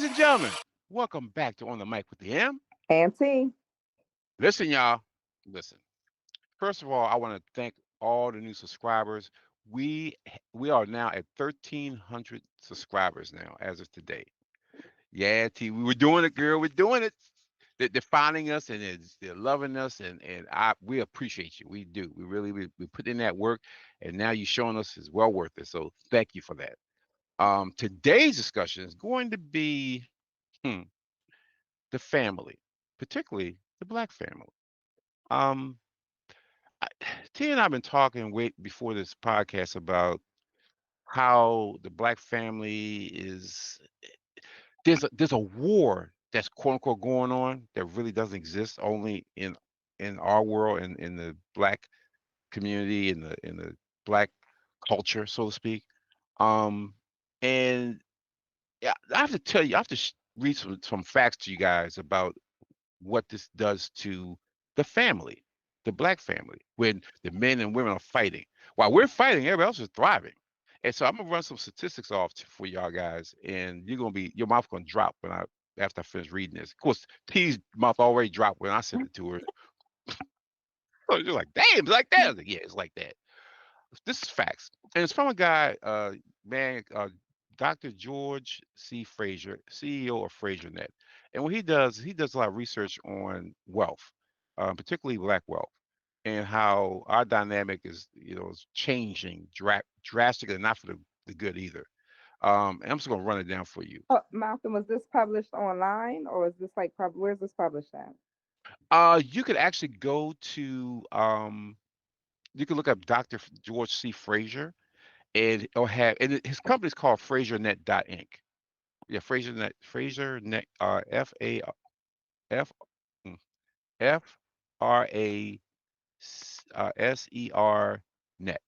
Ladies and gentlemen, welcome back to On the Mic with the M. Auntie. Listen, y'all. Listen. First of all, I want to thank all the new subscribers. We are now at 1,300 subscribers now as of today. Yeah, T, we were doing it, girl. We're doing it. They're finding us and they're loving us, and we appreciate you. We do. We put in that work, and now you're showing us is well worth it. So thank you for that. Today's discussion is going to be hmm, the family, particularly the black family. Um, I, T and I've been talking way before this podcast about how the black family is. There's a war that's quote unquote going on that really doesn't exist only in our world and in the black community in the black culture, so to speak. Um, and yeah, I have to tell you, I have to read some facts to you guys about what this does to the family, the black family, when the men and women are fighting. While we're fighting, everybody else is thriving. And so I'm gonna run some statistics off for y'all guys, and your mouth gonna drop when I after I finish reading this. Of course, T's mouth already dropped when I sent it to her. So you're like, damn, it's like that. I was like, yeah, it's like that. This is facts, and it's from a guy, man, Dr. George C. Fraser, CEO of FraserNet. And what he does a lot of research on wealth, particularly black wealth, and how our dynamic is changing drastically, not for the good either. And I'm just gonna run it down for you. Oh, Malcolm, was this published online or is this like where's this published at? You could actually go to you can look up Dr. George C. Fraser, and it'll have his company's called FraserNet Inc. Yeah, FraserNet, F mm, FRASER net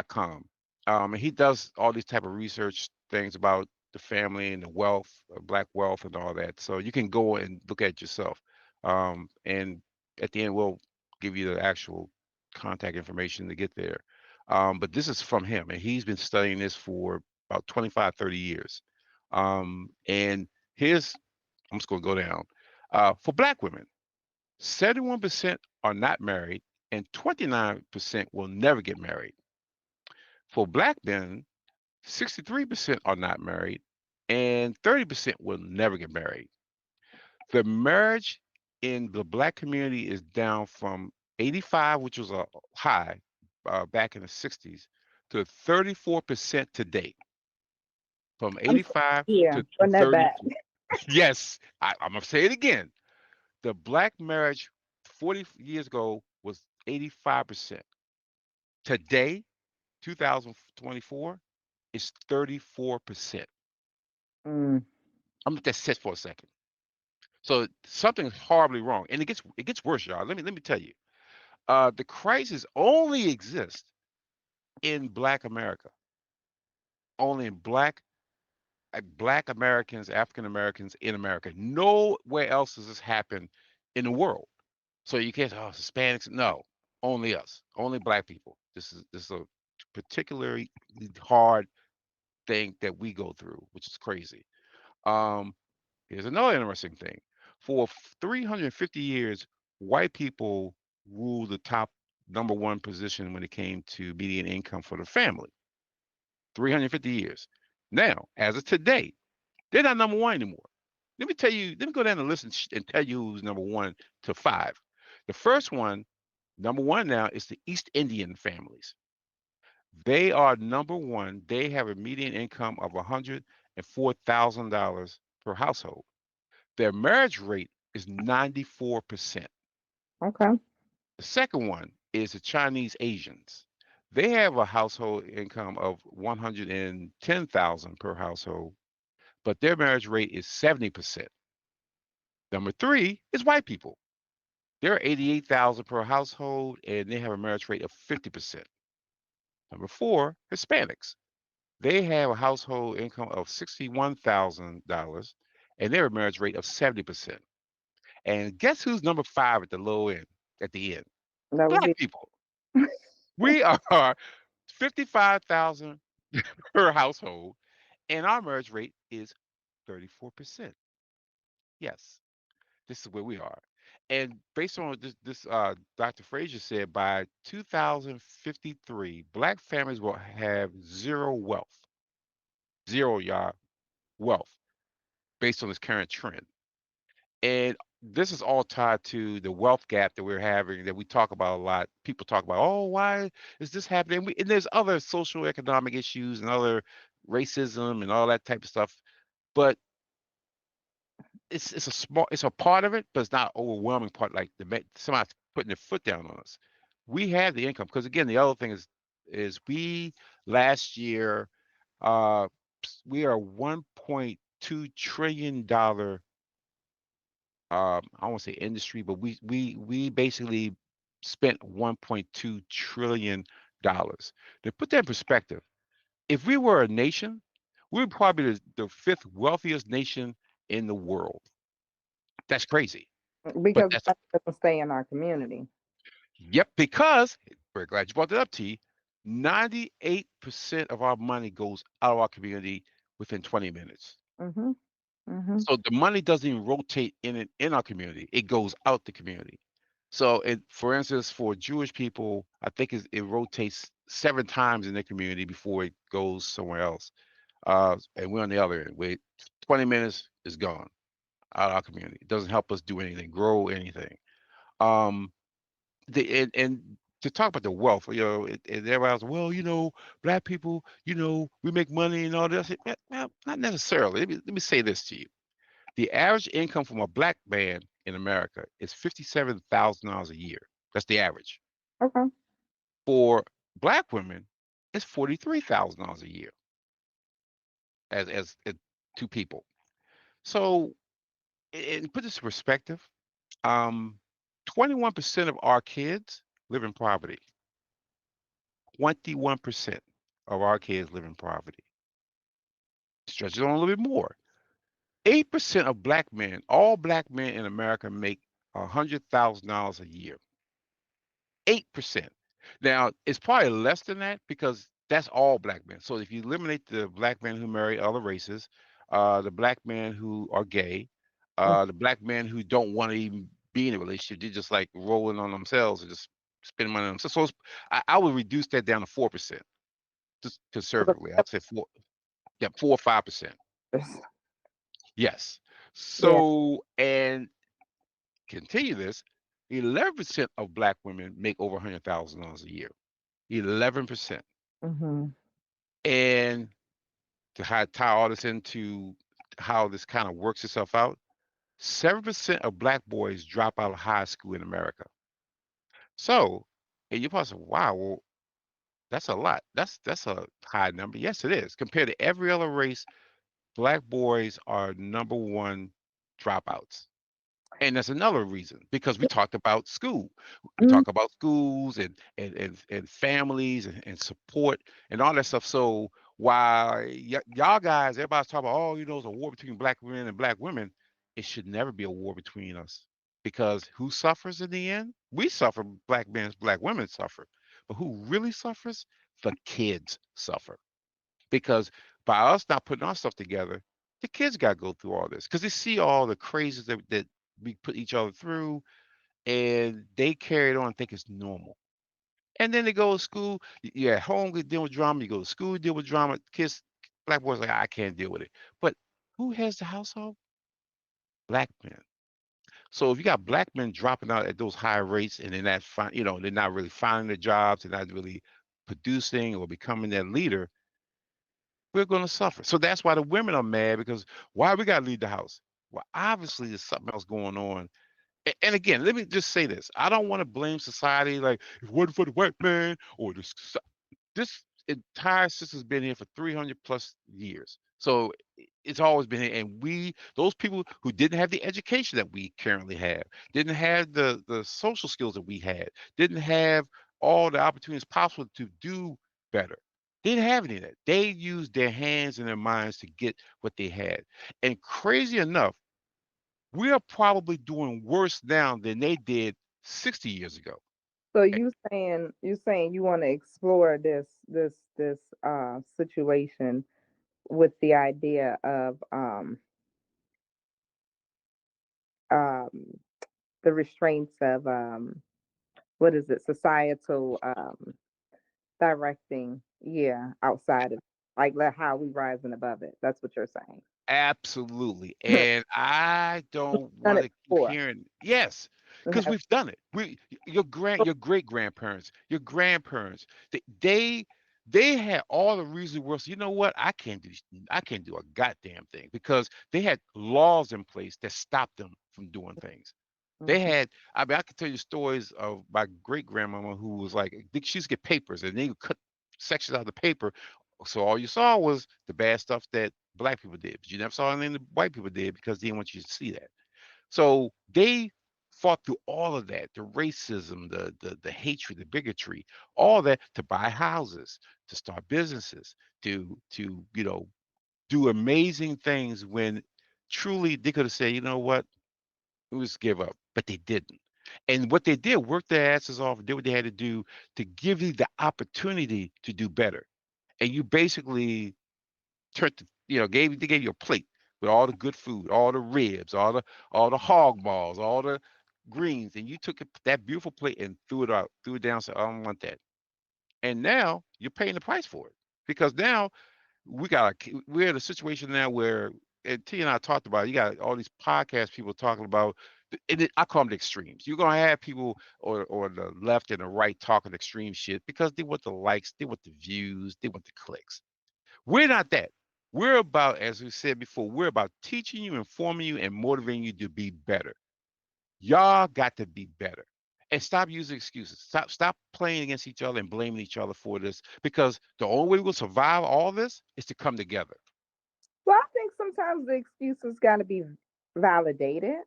.com. And he does all these type of research things about the family and the wealth, black wealth, and all that. So you can go and look at it yourself. And at the end, we'll give you the actual contact information to get there. But this is from him, and he's been studying this for about 25, 30 years. And here's, I'm just going to go down. For black women, 71% are not married, and 29% will never get married. For black men, 63% are not married, and 30% will never get married. The marriage in the black community is down from 85, which was a high back in the 60s, to 34% today. From I'm so 85 yeah, to run that 30. back. Yes, I'm going to say it again. The black marriage 40 years ago was 85%. Today, 2024, is 34%. Mm, I'm gonna let that sit for a second. So something's horribly wrong, and it gets worse, y'all. Let me tell you. The crisis only exists in Black America, only in Black Americans, African Americans in America. Nowhere else does this happen in the world. So you can't say, oh, Hispanics. No, only us, only Black people. This is a particularly hard thing that we go through, which is crazy. Um, Here's another interesting thing. For 350 years, white people ruled the top number one position when it came to median income for the family. 350 years. Now, as of today, they're not number one anymore. Let me tell you, let me go down the list and tell you who's number one to five. The first one, number one now, is the East Indian families. They are number one. They have a median income of $104,000 per household. Their marriage rate is 94%. okay. The second one is the Chinese Asians. They have a household income of 110,000 per household, but their marriage rate is 70%. Number three is white people. They're 88,000 per household and they have a marriage rate of 50%. Number four, Hispanics. They have a household income of $61,000 and their marriage rate of 70%. And guess who's number five at the low end, at the end? That was Black it. people. We are 55,000 per household, and our marriage rate is 34%. Yes, this is where we are. And based on what Dr. Frazier said, by 2053, black families will have zero wealth, zero, y'all, wealth, based on this current trend. And this is all tied to the wealth gap that we're having that we talk about a lot. People talk about, oh, why is this happening? And there's other social economic issues and other racism and all that type of stuff. But it's a part of it, but it's not overwhelming part like somebody's putting their foot down on us. We have the income because again, the other thing is we last year uh we are $1.2 trillion I won't say industry, but we basically spent $1.2 trillion. To put that in perspective, if we were a nation, we would probably be the fifth wealthiest nation in the world. That's crazy. But because that's that doesn't stay in our community. yep, because very glad you brought that up, T. 98% of our money goes out of our community within 20 minutes. Mhm. Mhm. So the money doesn't even rotate in our community. It goes out the community. So for instance, for Jewish people, I think it rotates 7 times in their community before it goes somewhere else. And we're on the other end. Wait, 20 minutes is gone out of our community. It doesn't help us do anything, grow anything. Um, and to talk about the wealth, and everybody's well, black people, we make money and all this. Well, not necessarily. Let me say this to you. The average income from a black man in America is $57,000 a year. That's the average. Okay. For black women, it's $43,000 a year as two people. So, and put this in perspective, um, 21% of our kids live in poverty. 21% of our kids live in poverty. Stretch it on a little bit more. 8% of black men, all black men in America make $100,000 a year. 8%. Now, it's probably less than that because that's all black men. So if you eliminate the black men who marry other races, the black men who are gay, Mm. the black men who don't want to even be in a relationship, they're just like rolling on themselves and just spending money on themselves. So I would reduce that down to 4%, just conservatively. I'd say four, yeah, 4 or 5%. Yes. Yeah. So, and continue this, 11% of black women make over $100,000 a year. 11%. Mhm. And to tie all this into how this kind of works itself out, 7% of black boys drop out of high school in America. So, and you probably say, wow, well, that's a lot. That's a high number. Yes, it is. Compared to every other race, black boys are number one dropouts. And that's another reason because we talked about school. We Mm. talk about schools and families and support and all that stuff. So while y'all guys, everybody's talking about, oh, it's a war between black men and black women. It should never be a war between us because who suffers in the end? We suffer. Black men, black women suffer. But who really suffers? The kids suffer because by us not putting our stuff together, the kids got to go through all this because they see all the crazes that we put each other through, and they carry it on and think it's normal. And then they go to school. You're at home, you deal with drama. You go to school, you deal with drama. Kids, black boys, like I can't deal with it. But who has the household? Black men. So if you got black men dropping out at those high rates, and they're not they're not really finding their jobs, they're not really producing or becoming that leader, we're going to suffer. So that's why the women are mad because why we got to leave the house? Well, obviously there's something else going on. And again, let me just say this: I don't want to blame society. Like if it wasn't for the white man or this entire system's been here for 300 plus years. So it's always been here. And those people who didn't have the education that we currently have, didn't have the social skills that we had, didn't have all the opportunities possible to do better. They didn't have any of that. They used their hands and their minds to get what they had. And crazy enough, we are probably doing worse now than they did 60 years ago. So you saying you want to explore this situation with the idea of um the restraints of what is it, societal directing, yeah, outside of like how we rising above it. That's what you're saying. Absolutely. And I don't Done want it to keep before. hearing yes, We because have. we've done it. Your great grandparents, your grandparents, they had all the reason where you know what I can't do a goddamn thing because they had laws in place that stopped them from doing things. They Mhm. had, I mean, I could tell you stories of my great grandmama who was like, she used to get papers and they would cut sections out of the paper. So all you saw was the bad stuff that black people did, but you never saw anything the white people did because they didn't want you to see that. So they fought through all of that, the racism, the hatred, the bigotry, all that to buy houses, to start businesses, to do amazing things when truly they could have said, you know what, it was give up, but they didn't. And what they did, worked their asses off, did what they had to do to give you the opportunity to do better. And you basically turned, they gave you a plate with all the good food, all the ribs, all the hog balls, all the greens, and you took that beautiful plate and threw it out, threw it down, said, I don't want that. And now you're paying the price for it because now we're in a situation now where and T and I talked about it, you got all these podcast people talking about I call them the extremes. You're gonna have people or the left and the right talking extreme shit because they want the likes, they want the views, they want the clicks. We're not that. We're about, as we said before, we're about teaching you, informing you, and motivating you to be better. Y'all got to be better. And stop using excuses. Stop playing against each other and blaming each other for this because the only way we'll survive all this is to come together. Well, I think sometimes the excuses got to be validated,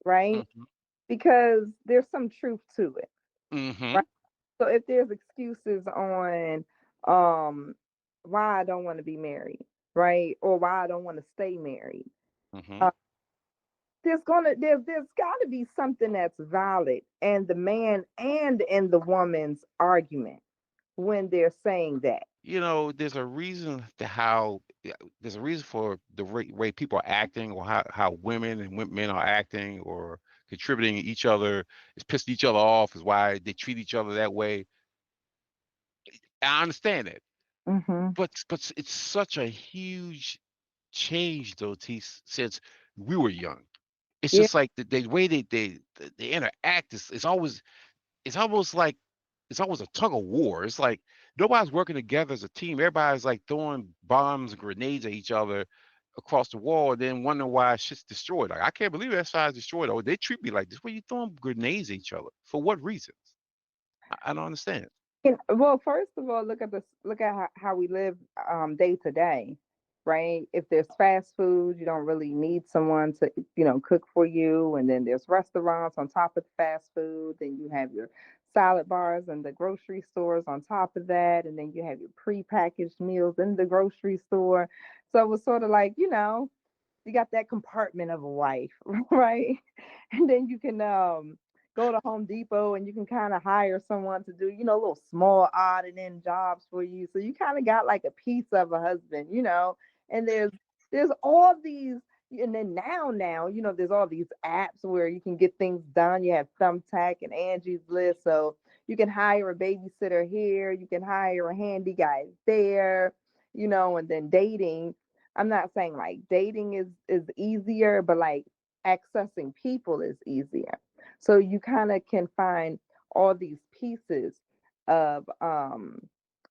right? Mm-hmm. Because there's some truth to it, Mm-hmm. right? So if there's excuses on um why I don't want to be married, right? Or why I don't want to stay married, Mm-hmm. uh, there's got to be something that's valid and the man and in the woman's argument when they're saying that. There's a reason to how yeah, there's a reason for the way people are acting or how women and men are acting or contributing to each other is pissing each other off is why they treat each other that way. I understand that. Hmm. But it's such a huge change though, T, since we were young. It's Yeah. just like the way they interact is always it's almost like it's almost a tug of war. It's like nobody's working together as a team. Everybody's like throwing bombs and grenades at each other across the wall, and then wondering why shit's destroyed. Like I can't believe that side's destroyed. Or they treat me like this. Why you throwing grenades at each other? For what reasons? I don't understand. Well, first of all, look at how we live day to day, right? If there's fast food, you don't really need someone to, cook for you. And then there's restaurants on top of the fast food. Then you have your salad bars and the grocery stores on top of that. And then you have your prepackaged meals in the grocery store. So it was sort of like, you got that compartment of a wife, right? And then you can go to Home Depot and you can kind of hire someone to do, little small odd and end jobs for you. So you kind of got like a piece of a husband, and there's all these, and then now, there's all these apps where you can get things done. You have Thumbtack and Angie's List. So you can hire a babysitter here, you can hire a handy guy there, and then dating. I'm not saying like dating is easier, but like accessing people is easier. So you kind of can find all these pieces of um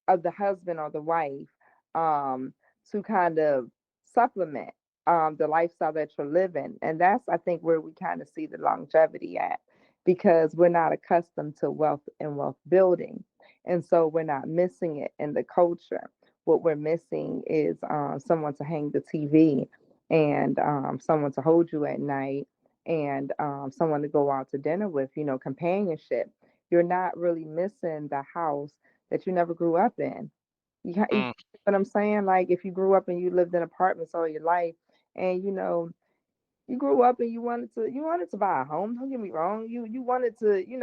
of the husband or the wife um to kind of supplement the lifestyle that you're living. And that's I think where we kind of see the longevity at because we're not accustomed to wealth and wealth building. And so we're not missing it in the culture. What we're missing is someone to hang the TV and someone to hold you at night and someone to go out to dinner with, companionship. You're not really missing the house that you never grew up in. You Mm, get what I'm saying? Like if you grew up and you lived in apartments all your life and you grew up and you wanted to buy a home. Don't get me wrong. You wanted to, you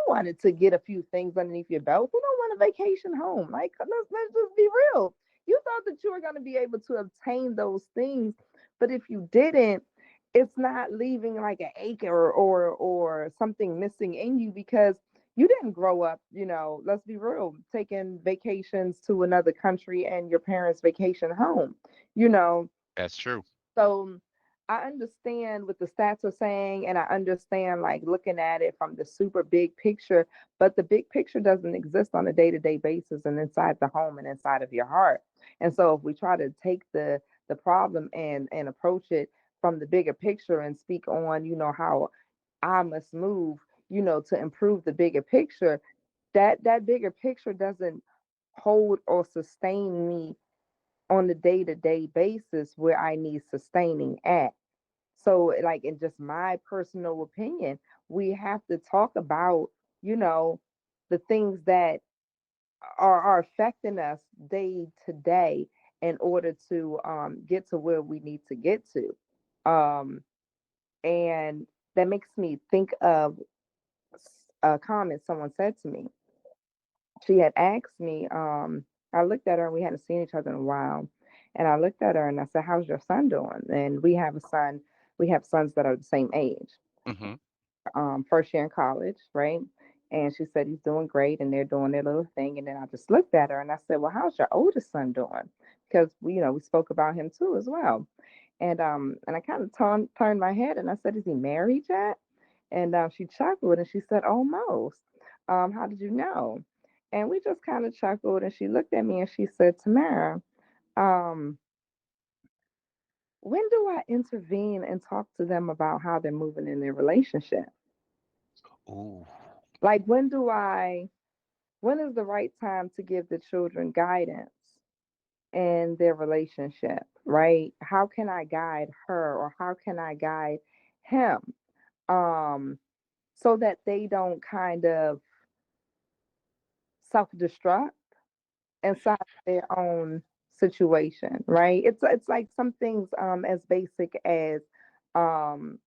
wanted to get a few things underneath your belt. Who don't want a vacation home? Like let's just be real. You thought that you were going to be able to obtain those things, but if you didn't, it's not leaving like an ache or something missing in you because you didn't grow up, let's be real, taking vacations to another country and your parents vacation home, you know That's true. so I understand what the stats are saying, and I understand like looking at it from the super big picture, but the big picture doesn't exist on a day-to-day basis and inside the home and inside of your heart. And so if we try to take the problem and approach it from the bigger picture and speak on, how I must move, to improve the bigger picture, that bigger picture doesn't hold or sustain me on the day-to-day basis where I need sustaining at. So, like, in just my personal opinion, we have to talk about, you know, the things that are affecting us day to day in order to get to where we need to get to. Um, and that makes me think of a comment someone said to me. She had asked me, I looked at her and we hadn't seen each other in a while. And I looked at her and I said, "How's your son doing?" And we have sons that are the same age, Hmm. first year in college, right? And she said he's doing great and they're doing their little thing. And then I just looked at her and I said, "Well, how's your oldest son doing?" Because we spoke about him too as well. And I kind of turned my head and I said, "Is he married yet?" And she chuckled and she said, "Almost. How did you know?" And we just kind of chuckled and she looked at me and she said, "Tamara, um, when do I intervene and talk to them about how they're moving in their relationship? Ooh. Like, when is the right time to give the children guidance in their relationship, right? How can I guide her or how can I guide him? Um, so that they don't kind of self-destruct inside their own situation, right? It's like some things as basic as um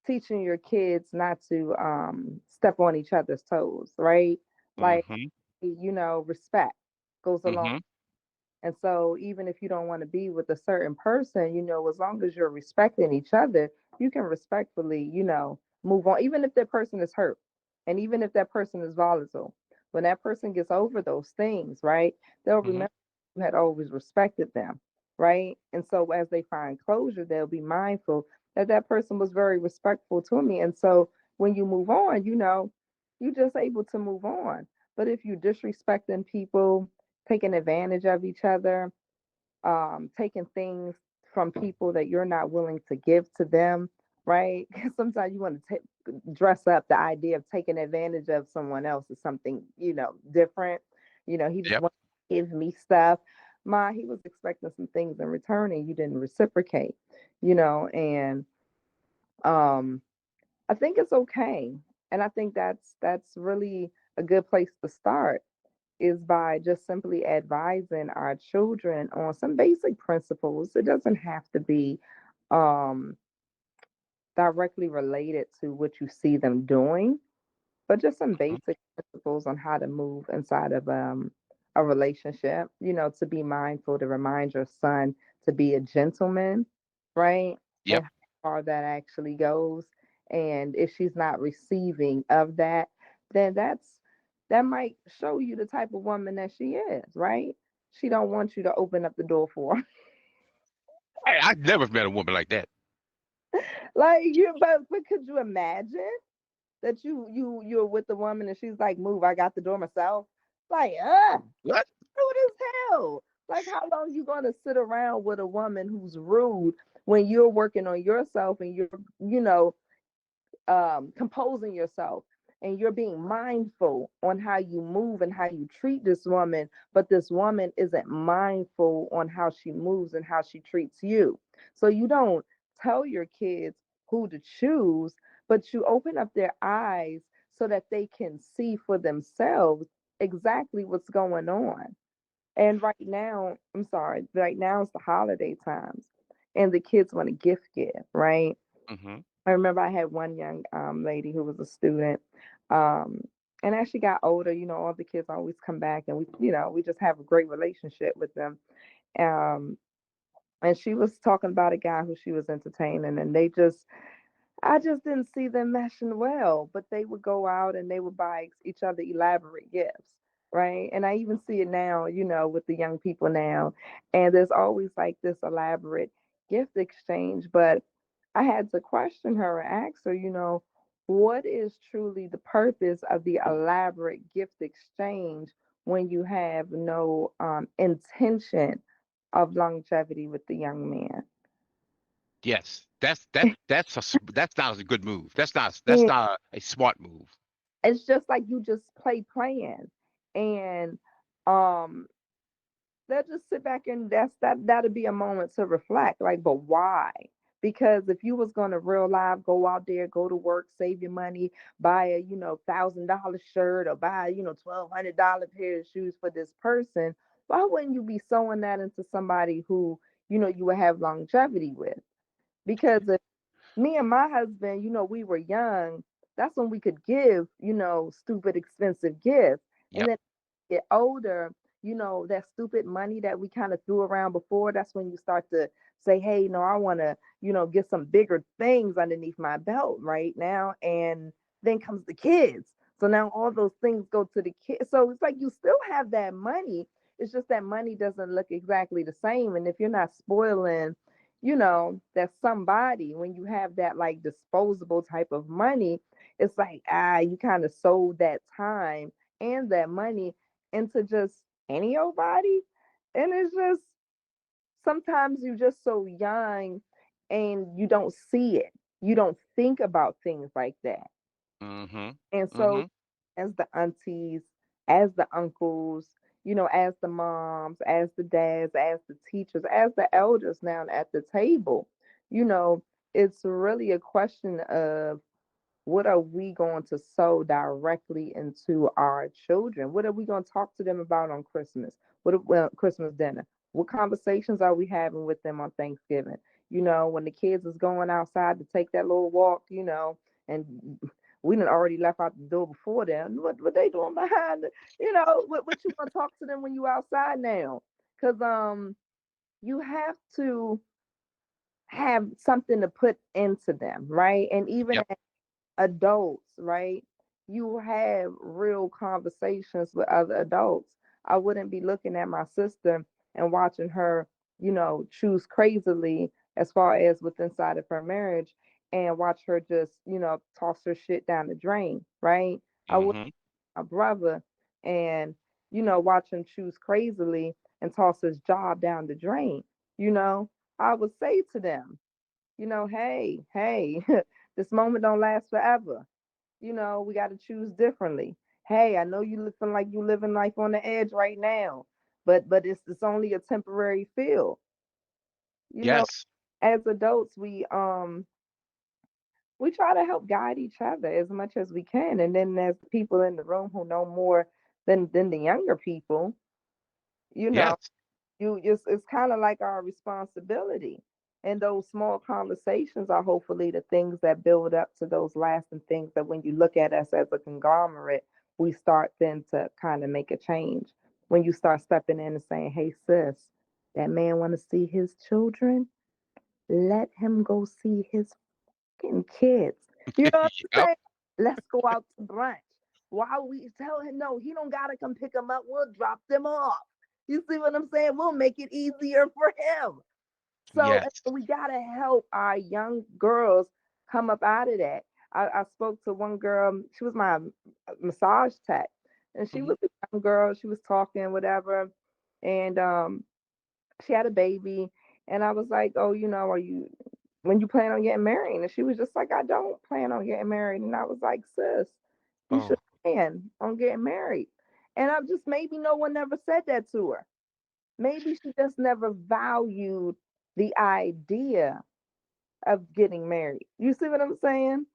teaching your kids not to step on each other's toes, right? Like, Hmm. respect goes along. Hmm. And so even if you don't want to be with a certain person, as long as you're respecting each other, you can respectfully, move on, even if that person is hurt and even if that person is volatile. When that person gets over those things, right, they'll Hmm. remember you had always respected them, right? And so as they find closure, they'll be mindful that that person was very respectful to me. And so when you move on, you're just able to move on. But if you disrespecting people, taking advantage of each other, taking things from people that you're not willing to give to them, right? Sometimes you want to dress up the idea of taking advantage of someone else as something, different. He just Yep. wants to give me stuff. He was expecting some things in return and you didn't reciprocate, and um, I think it's okay. And I think that's really a good place to start is by just simply advising our children on some basic principles. It doesn't have to be um, directly related to what you see them doing, but just some Hmm. basic principles on how to move inside of a relationship, to be mindful, to remind your son to be a gentleman, right? Yep. And how far that actually goes. And if she's not receiving of that, then that might show you the type of woman that she is, right? She don't want you to open up the door for her. I never met a woman like that. Like but could you imagine that you're with the woman and she's like, "Move, I got the door myself." Like, What? rude as hell. Like, how long you gonna sit around with a woman who's rude when you're working on yourself and you're, composing yourself and you're being mindful on how you move and how you treat this woman, but this woman isn't mindful on how she moves and how she treats you. So you don't tell your kids who to choose, but you open up their eyes so that they can see for themselves exactly what's going on. And right now, I'm sorry, right now it's the holiday times and the kids want to gift give, right? Hmm. I remember I had one young lady who was a student. Um, and as she got older, all the kids always come back and we just have a great relationship with them. Um, and she was talking about a guy who she was entertaining, and they just I just didn't see them meshing well, but they would go out and they would buy each other elaborate gifts, right? And I even see it now, with the young people now. And there's always like this elaborate gift exchange. But I had to question her and ask her, what is truly the purpose of the elaborate gift exchange when you have no intention of longevity with the young man? Yes, that's not a good move. That's not a smart move. It's just like you just playing, and um they'll just sit back, and that'll be a moment to reflect, like, but why? Because if you was going to real life go out there, go to work, save your money, buy a $1,000 shirt, or buy $1,200 pair of shoes for this person, why wouldn't you be sewing that into somebody who you would have longevity with? Because me and my husband, we were young. That's when we could give, stupid expensive gifts. And Yep. then get older, that stupid money that we kind of threw around before, that's when you start to say, hey, no, I want to, get some bigger things underneath my belt right now. And then comes the kids. So now all those things go to the kids. So it's like you still have that money. It's just that money doesn't look exactly the same. And if you're not spoiling, that somebody, when you have that like disposable type of money, it's like, you kind of sold that time and that money into just any old body. And it's just sometimes you're just so young and you don't see it. You don't think about things like that. Mhm. And so, Mhm. as the aunties, as the uncles, as the moms, as the dads, as the teachers, as the elders now at the table, you know, it's really a question of what are we going to sow directly into our children? What are we going to talk to them about on Christmas? Well, Christmas dinner? What conversations are we having with them on Thanksgiving? When the kids is going outside to take that little walk, and we done already left out the door before them. What they doing behind what you gonna talk to them when you outside now? Cause you have to have something to put into them, right? And even Yep. adults, right? You have real conversations with other adults. I wouldn't be looking at my sister and watching her, choose crazily as far as with inside of her marriage, and watch her just, toss her shit down the drain, right? I would Mhm. my brother and, watch him choose crazily and toss his job down the drain. You know, I would say to them, hey, hey, this moment don't last forever. We got to choose differently. Hey, I know you looking like you living life on the edge right now, but it's only a temporary feel. You know, Yes. as adults, we try to help guide each other as much as we can, and then there's the people in the room who know more than the younger people. You know, Yes. it's kind of like our responsibility. And those small conversations are hopefully the things that build up to those lasting things that when you look at us as a conglomerate, we start then to kind of make a change. When you start stepping in and saying, hey sis, that man want to see his children, let him go see his fucking kids. You know what I'm Yep. saying? Let's go out to brunch. While we tell him no, he don't gotta come pick them up. We'll drop them off. You see what I'm saying? We'll make it easier for him. So Yes. and we gotta help our young girls come up out of that. I spoke to one girl. She was my massage tech, and she Mhm. was a young girl. She was talking whatever, and she had a baby. And I was like, oh, are you when you plan on getting married? And she was just like, I don't plan on getting married. And I was like, sis, you should Oh, plan on getting married. And I just maybe no one never said that to her. Maybe she just never valued the idea of getting married. You see what I'm saying?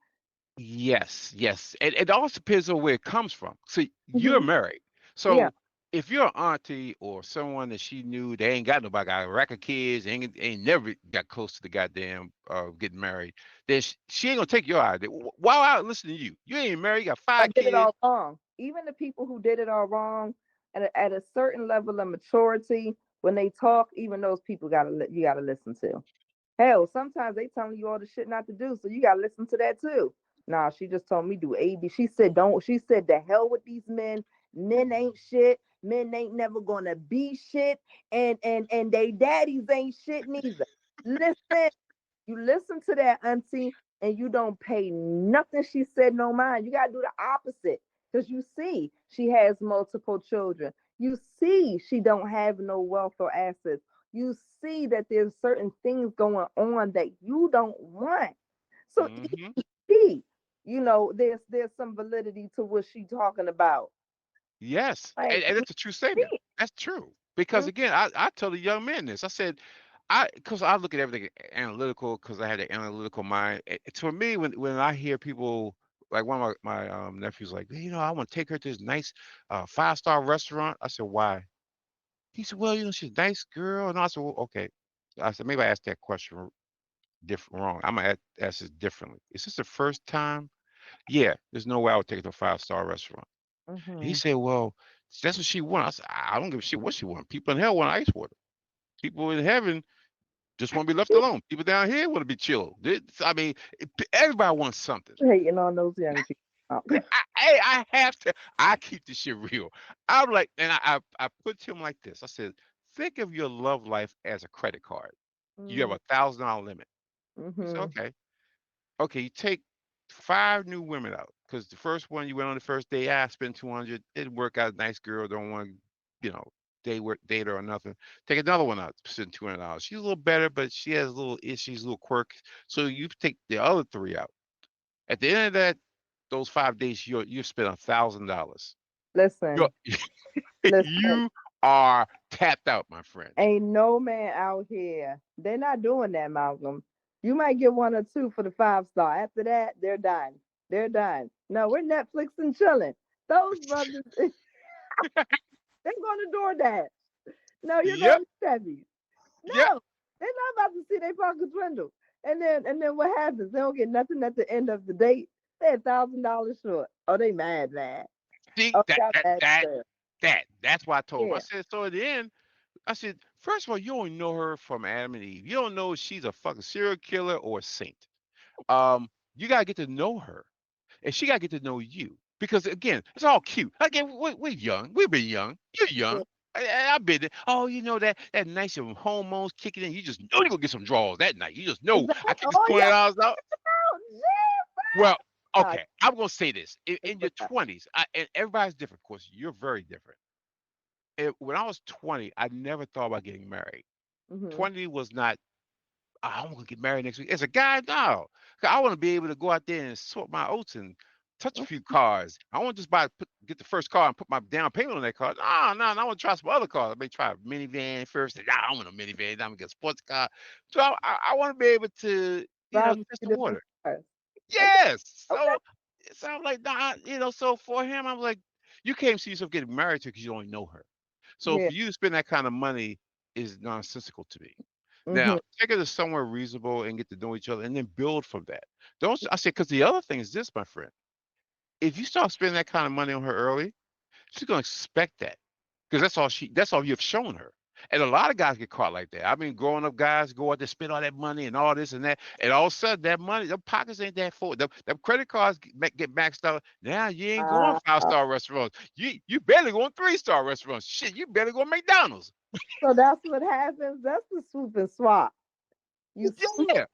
yes, yes. It also depends on where it comes from. See, you're Hmm. married. Yeah. So if you're an auntie or someone that she knew they ain't got nobody, got a rack of kids, ain't never got close to the goddamn getting married, then she ain't gonna take your idea. Why would I listen to you? You ain't married, you got Or five did it kids. all wrong. Even the people who did it all wrong at a certain level of maturity When they talk, even those people you gotta listen to. Hell, sometimes they telling you all the shit not to do, so you gotta listen to that too. Nah, she just told me do A B. She said don't. She said the hell with these men. Men ain't shit. Men ain't never gonna be shit, and they daddies ain't shit neither. Listen, you listen to that auntie, and you don't pay nothing she said no mind. You gotta do the opposite, because you see she has multiple children. You see she don't have no wealth or assets. You see that there's certain things going on that you don't want. So Hmm. she, there's some validity to what she talking about. Yes, Like, and it's a true statement. That's true. Because mm, again, I tell the young men this. I said, because I look at everything analytical because I had an analytical mind. To me, when I hear people like one of my nephews like, "Hey, I want to take her to this nice 5-star restaurant. I said, why? He said, well, she's a nice girl. And I said, well, okay. I said, maybe I asked that question different wrong. I'm gonna ask this differently. Is this the first time? Yeah, there's no way I would take her to a 5-star restaurant. He mm-hmm. said, "Well, that's what she wants." I said, "I don't give a shit what she wants. People in hell want ice water. People in heaven just want to be left alone. People down here want to be chill. I mean, everybody wants something. Hating on those young people. Oh. I have to. I keep this shit real. I'm like, and I put to him like this. I said, think of your love life as a credit card. You have Mm, $1,000 limit. He said, mm-hmm. okay. Okay, you take 5 new women out because the first one you went on the first day, I spent 200. Didn't work out. Nice girl, don't want to, you know, date her or nothing. Take another one out, spend $200. She's a little better, but she has little issues, little quirks. So you take the other 3 out. At the end of those 5 days, you've spent $1,000. You're, Listen, listen. you are tapped out, my friend. Ain't no man out here. They're not doing that, Malcolm. You might get one or two for the 5 star. After that, they're done. They're done. No, we're Netflix and chilling. Those brothers, they're going to DoorDash. No, you're Yep, going to Chevy. yep. No, they're not about to see their pockets dwindle. And then what happens? They don't get nothing at the end of the date. They're $1,000 short. Oh, they mad. See Oh, that y'all that mad that as hell. that's why I told him. I Yeah. said so at the end. I said, first of all, you don't know her from Adam and Eve. You don't know if she's a fucking serial killer or a saint. You gotta get to know her, and she gotta get to know you. Because again, it's all cute. Again, we're young. We've been young. You're Yeah. young. I've been there. Oh, that nice of hormones kicking in. You just know you're gonna get some draws that night. You just know I Exactly. keep this Oh, $20 out. yeah. Jesus. Well, Nah, okay, I'm gonna say this. In your but that. 20s, and everybody's different, of course. You're very different. When I was 20, I never thought about getting married. Mm-hmm. 20 was not, "Ah, I'm gonna get married next week." As a guy, no. 'Cause I want to be able to go out there and sort my oats and touch a few cars. I want to just get the first car and put my down payment on that car. No, no, no, I want to try some other cars. I may try a minivan first. And, nah, I want a minivan. I'm gonna get a sports car. So I want to be able to, Drive a test few the different water. cars. Okay. Yes. Okay. So I'm like, nah, so for him, I'm like, you can't see yourself getting married to because you only know her. So Yeah. for you to spend that kind of money is nonsensical to me. Mm-hmm. Now, take it to somewhere reasonable and get to know each other and then build from that. Don't I say, because the other thing is this, my friend. If you start spending that kind of money on her early, she's gonna expect that. Because that's all you've shown her. And a lot of guys get caught like that. I mean, growing up guys go out there spend all that money and all this and that, and all of a sudden that money, their pockets ain't that full. Them credit cards get maxed out. Now you ain't going Uh, 5-star restaurants. You barely going 3-star restaurants. Shit, you better go McDonald's. so that's what happens. That's the swoop and swap. You Yeah,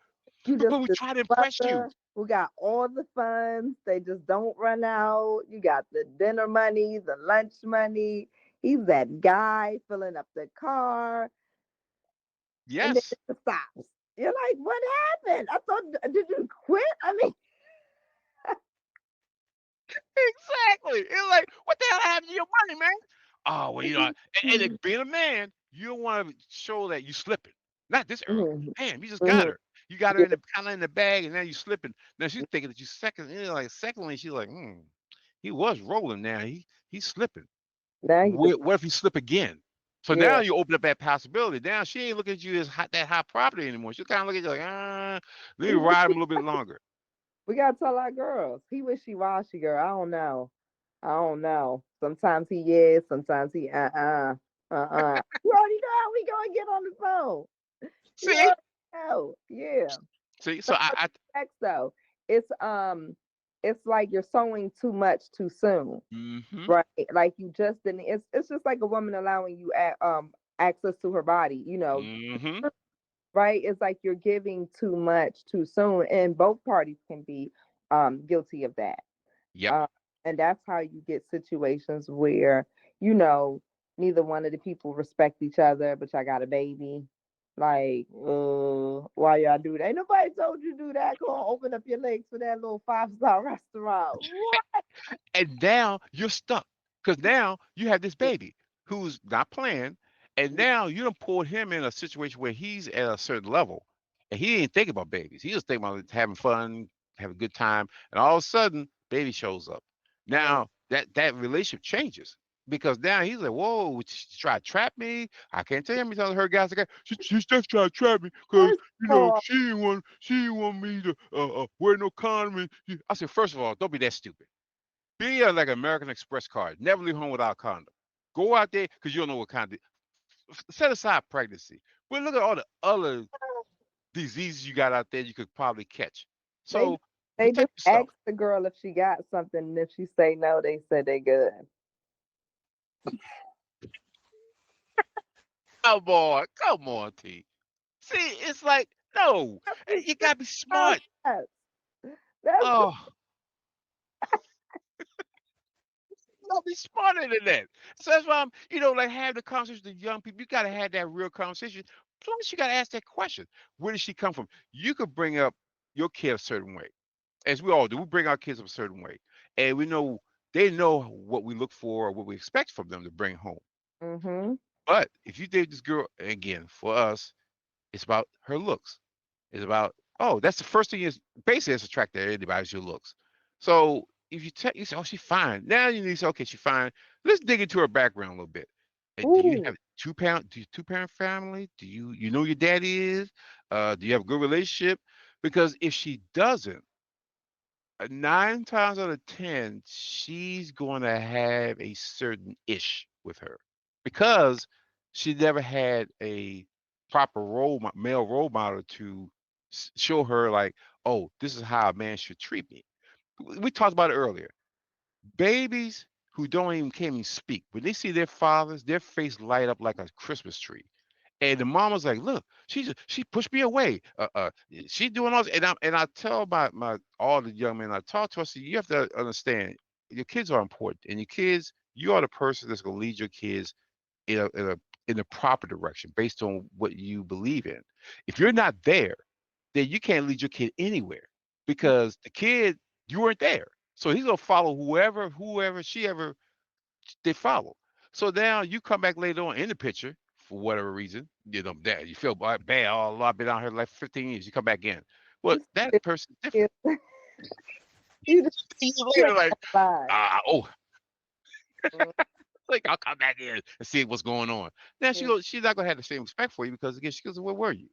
you but just we this try to impress you. brother who got all the funds. They just don't run out. You got the dinner money, the lunch money. He's that guy filling up the car, and then Yes. it stops. You're like, what happened? I thought, did you quit? I mean, Exactly. It's like, what the hell happened to your money, man? Oh, well, and it, being a man, you don't want to show that you slipping. Not this early. mhm, Damn, you just got mhm, her. You got her yeah. in the kind of in the bag, and now you slipping. Now she's thinking that you second. Like secondly, she's like, he was rolling. Now he's slipping. Now you just, What if he slip again? So now yeah. you open up that possibility. Now she ain't looking at you as that high property anymore. She's kind of looking at you like, let me ride him a little bit longer. We gotta tell our girls. He wishy washy, girl. I don't know. I don't know. Sometimes he is. Sometimes he. You already know how we gonna get on the phone. You See, already know. Yeah. see. So But I sex though, it's it's like you're sowing too much too soon. mm-hmm, Right. Like you just didn't it's just like a woman allowing you access to her body, mm-hmm. right? It's like you're giving too much too soon, and both parties can be guilty of that. Yep. Uh, and that's how you get situations where, you know, neither one of the people respect each other, but y'all got a baby. Like, why y'all do that? Ain't nobody told you to do that. Go on, open up your legs for that little 5-star restaurant. What? And now you're stuck because now you have this baby who's not playing, and now you done pulled him in a situation where he's at a certain level, and he ain't thinking about babies. He just thinking about having fun, having a good time, and all of a sudden, baby shows up. Mm. Now that relationship changes because now he's like, "Whoa, she tried to trap me. I can't tell him telling her guys like she's just trying to trap me because First of all, she didn't want me to wear no condom." I said, first of all, don't be that stupid. Be like an American Express card. Never leave home without a condom. Go out there because you don't know what kind of. Set aside pregnancy, but look at all the other diseases you got out there you could probably catch. they So they just protect yourself. asked the girl if she got something, and if she say no, they said they good. Come on, T. See, it's like no, It's you just gotta be how smart. that's that's Oh, you gotta be smarter than that. So that's why like have the conversation with young people. You gotta have that real conversation. Plus, you gotta ask that question: where did she come from? You could bring up your kid a certain way as we all do. We bring our kids up a certain way, and we know they know what we look for or what we expect from them to bring home. mm-hmm. But if you date this girl, again, for us, it's about her looks. It's about that's the first thing is basically it's attracted to anybody is your looks. So if you say, oh, she's fine. Now you need to say, okay, she's fine. Let's dig into her background a little bit. And do you Ooh, have two parent family? Do you know who your daddy is? Do you have a good relationship? Because if she doesn't, 9 times out of 10, she's going to have a certain ish with her because she never had a proper male role model to show her like, oh, this is how a man should treat me. We talked about it earlier. Babies who don't even can't even speak when they see their fathers, their face light up like a Christmas tree. And the mom was like, "Look, she pushed me away. She doing all this." And I tell my all the young men I talk to, I say, you have to understand, your kids are important, and your kids, you are the person that's gonna lead your kids in a proper direction based on what you believe in. If you're not there, then you can't lead your kid anywhere because the kid you weren't there, so he's gonna follow whoever she ever they follow. So now you come back later on in the picture for whatever reason, that you feel bad. Oh, I've been out here like 15 years. You come back in. Well, you that just, person's you different. just 15 years you later, ain't like, lying. oh, Mm, like I'll come back in and see what's going on. Now mm. she's not gonna have the same respect for you because again, she goes, where were you?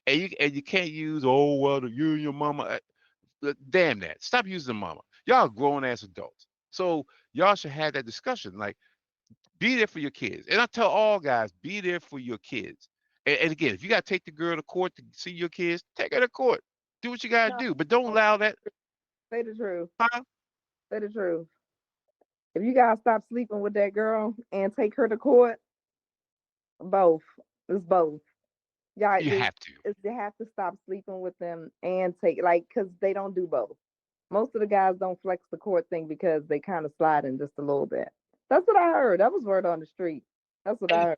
And you can't use well you and your mama. Damn that. Stop using mama. Y'all grown ass adults. So y'all should have that discussion. Like, be there for your kids. And I tell all guys, be there for your kids. And again, if you got to take the girl to court to see your kids, take her to court. Do what you got to No, do. But don't allow that. say the truth. Huh? Say the truth. If you gotta stop sleeping with that girl and take her to court, both. It's both. Yeah, You have to. they have to stop sleeping with them and take because they don't do both. Most of the guys don't flex the court thing because they kind of slide in just a little bit. That's what I heard. That was word on the street. That's what I And heard.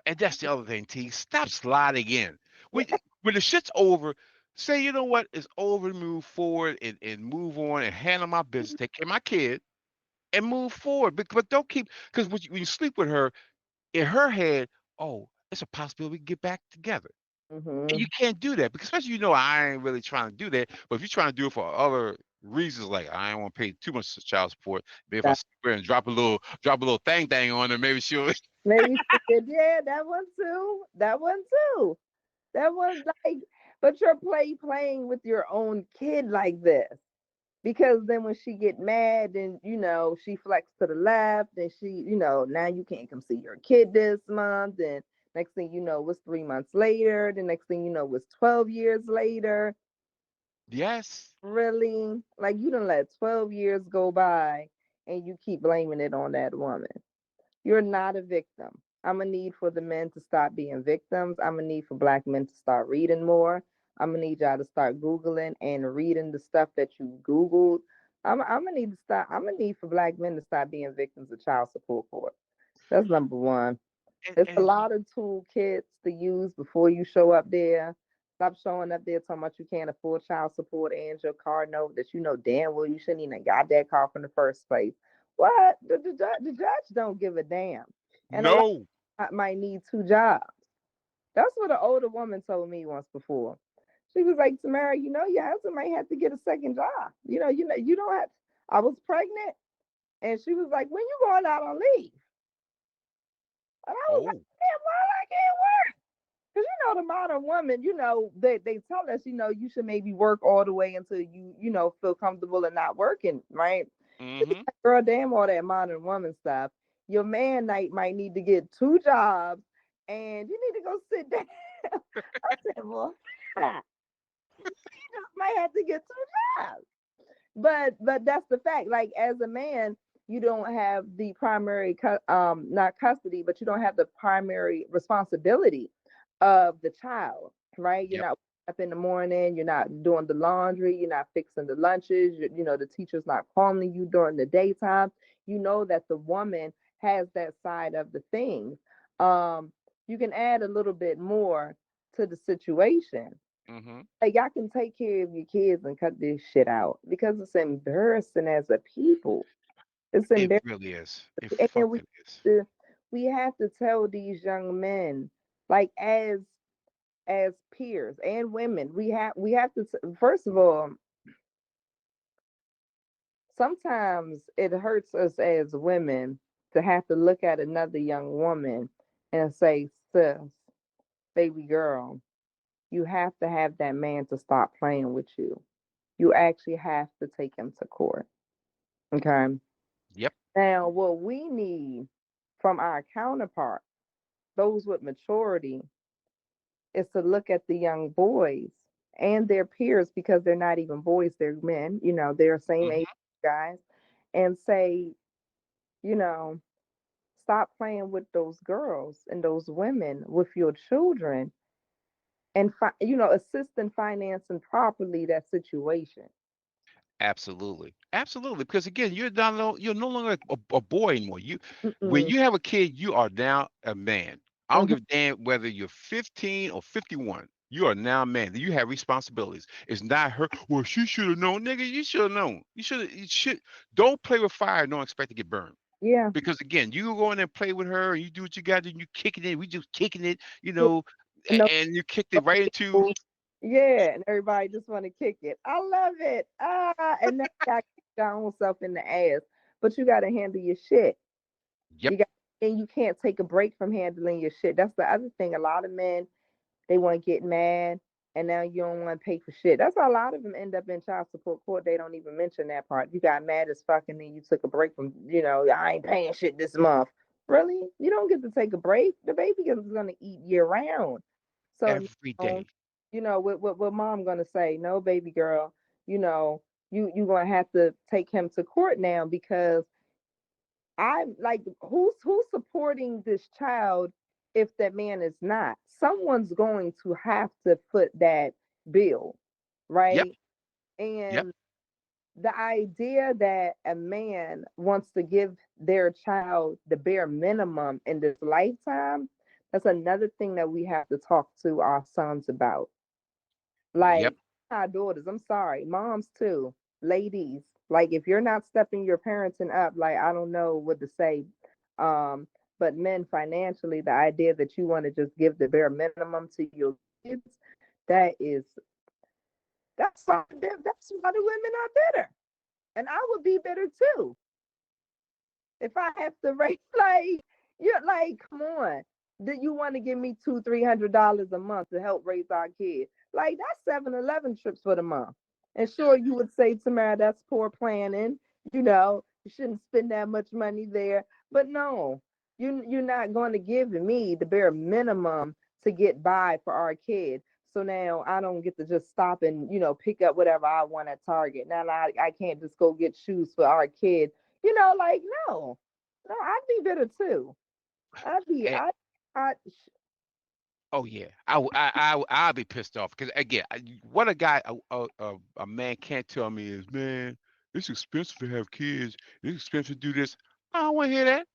and that's the other thing, T. Stop sliding in. Yeah. When the shit's over, say, you know what, it's over, move forward and move on and handle my business, take care of my kid and move forward. But don't keep because when you sleep with her, in her head, oh, it's a possibility we can get back together. And you Hmm. can't do that because especially I ain't really trying to do that. But if you're trying to do it for other reasons, like I ain't want to pay too much child support, maybe if I That sit there and drop a little thing on her, maybe she'll. maybe she did. Yeah, that one too. That one too. That one like, but you're playing with your own kid like this. because then when she get mad, then she flex to the left, and now you can't come see your kid this month, and next thing you know, it's 3 months later. The next thing you know, it's 12 years later. Yes. Really, like you done let 12 years go by, and you keep blaming it on that woman. You're not a victim. I'm gonna need for the men to stop being victims. I'm gonna need for black men to start reading more. I'm gonna need y'all to start Googling and reading the stuff that you Googled. I'm gonna need to stop. I'm gonna need for black men to stop being victims of child support court. That's number one. It's a And lot of toolkits to use before you show up there. Stop showing up there talking about you can't afford child support and your car note that you know damn well you shouldn't even got that car from the first place. What? The judge don't give a damn. And a lot no. might need two jobs. That's what an older woman told me once before. She was like, Tamara, your husband might have to get a second job. You don't have. I was pregnant, and she was like, when you going out on leave? And I was like, Oh. damn, why I can't work? Because the modern woman, they tell us, you should maybe work all the way until you feel comfortable and not working, right? Mm-hmm. Girl, damn all that modern woman stuff. Your man might need to get two jobs, and you need to go sit down. I said, well, you just might have to get two jobs. But that's the fact. Like as a man, you don't have the primary not custody, but you don't have the primary responsibility of the child, right? You're Yep. not up in the morning, you're not doing the laundry, you're not fixing the lunches, the teacher's not calling you during the daytime. You know that the woman has that side of the thing. um you can add a little bit more to the situation. Mm-hmm. Like y'all can take care of your kids and cut this shit out because it's embarrassing as a people. It's It embarrassing, really is. It and we fucking is. to, we have to tell these young men, like as peers and women, we have to first of all, sometimes it hurts us as women to have to look at another young woman and say, sis, baby girl, you have to have that man to stop playing with you. You actually have to take him to court. Okay. Yep. Now, what we need from our counterpart, those with maturity, is to look at the young boys and their peers because they're not even boys, they're men, they're same age Mm-hmm. guys, and say, you know, stop playing with those girls and those women with your children, and assist in financing properly that situation. Absolutely, absolutely. Because again, you're no longer a boy anymore. When Mm-mm. you have a kid, you are now a man. I don't Mhm. give a damn whether you're 15 or 51. You are now a man. You have responsibilities. It's not her. Well, she should have known, nigga. You should have known. You should. You should. Don't play with fire. And don't expect to get burned. Yeah. Because again, you go in there and play with her, and you do what you got to do. And you kicking it. We just kicking it. Yeah. No. And you kicked it right into. Yeah, and everybody just want to kick it. I love it. And then you got to kick your own self in the ass, but you got to handle your shit. Yep. You got, and you can't take a break from handling your shit. That's the other thing. A lot of men, they want to get mad, and now you don't want to pay for shit. That's why a lot of them end up in child support court. They don't even mention that part. You got mad as fuck, and then you took a break from, I ain't paying shit this month. Really? You don't get to take a break. The baby is gonna eat year round. So Every now, day. what mom gonna say? No, baby girl. You know, you gonna have to take him to court now because I'm like, who's supporting this child if that man is not? Someone's going to have to foot that bill, Yep. right? Yep. And the idea that a man wants to give their child the bare minimum in this lifetime, that's another thing that we have to talk to our sons about. Yep. Like our daughters, I'm sorry, moms too, ladies. Like if you're not stepping your parenting up, like I don't know what to say. Um, but men financially, the idea that you want to just give the bare minimum to your kids, that is that's why the women are bitter. And I would be bitter too if I have to raise like you're like, come on. Do you want to give me $200-300 a month to help raise our kids? Like that's 7-Eleven trips for the month. And sure, you would say, Tamara, that's poor planning. You shouldn't spend that much money there. But no, you're not going to give me the bare minimum to get by for our kid. So now I don't get to just stop and pick up whatever I want at Target. Now I can't just go get shoes for our kid. Like no, no, I'd be bitter too. I'd be And I oh yeah, I'll be pissed off because again, what a guy a man can't tell me is, man, it's expensive to have kids. It's expensive to do this. I don't want to hear that.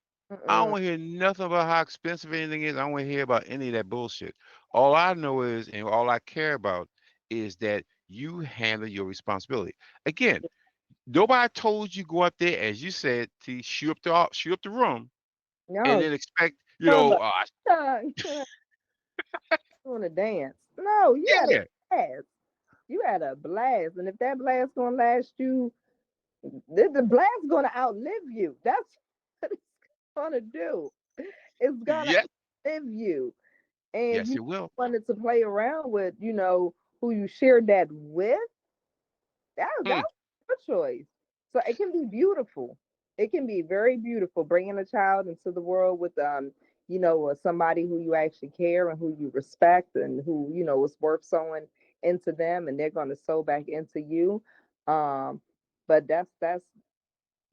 I don't mm-mm, want to hear nothing about how expensive anything is. I don't want to hear about any of that bullshit. All I know is, and all I care about is that you handle your responsibility. Again, nobody told you go up there, as you said, to shoot up the room, and no, then expect, come on, come on to dance. No, you had a yeah, blast. You had a blast, and if that blast gonna last you, the blast gonna outlive you. That's what it's gonna do. It's gonna yes, outlive you, and yes, you it will. wanted to play around with, who you shared that with. That Mm. was your choice. So it can be beautiful. It can be very beautiful bringing a child into the world with somebody who you actually care and who you respect and who is worth sowing into them and they're going to sow back into you. Um, but that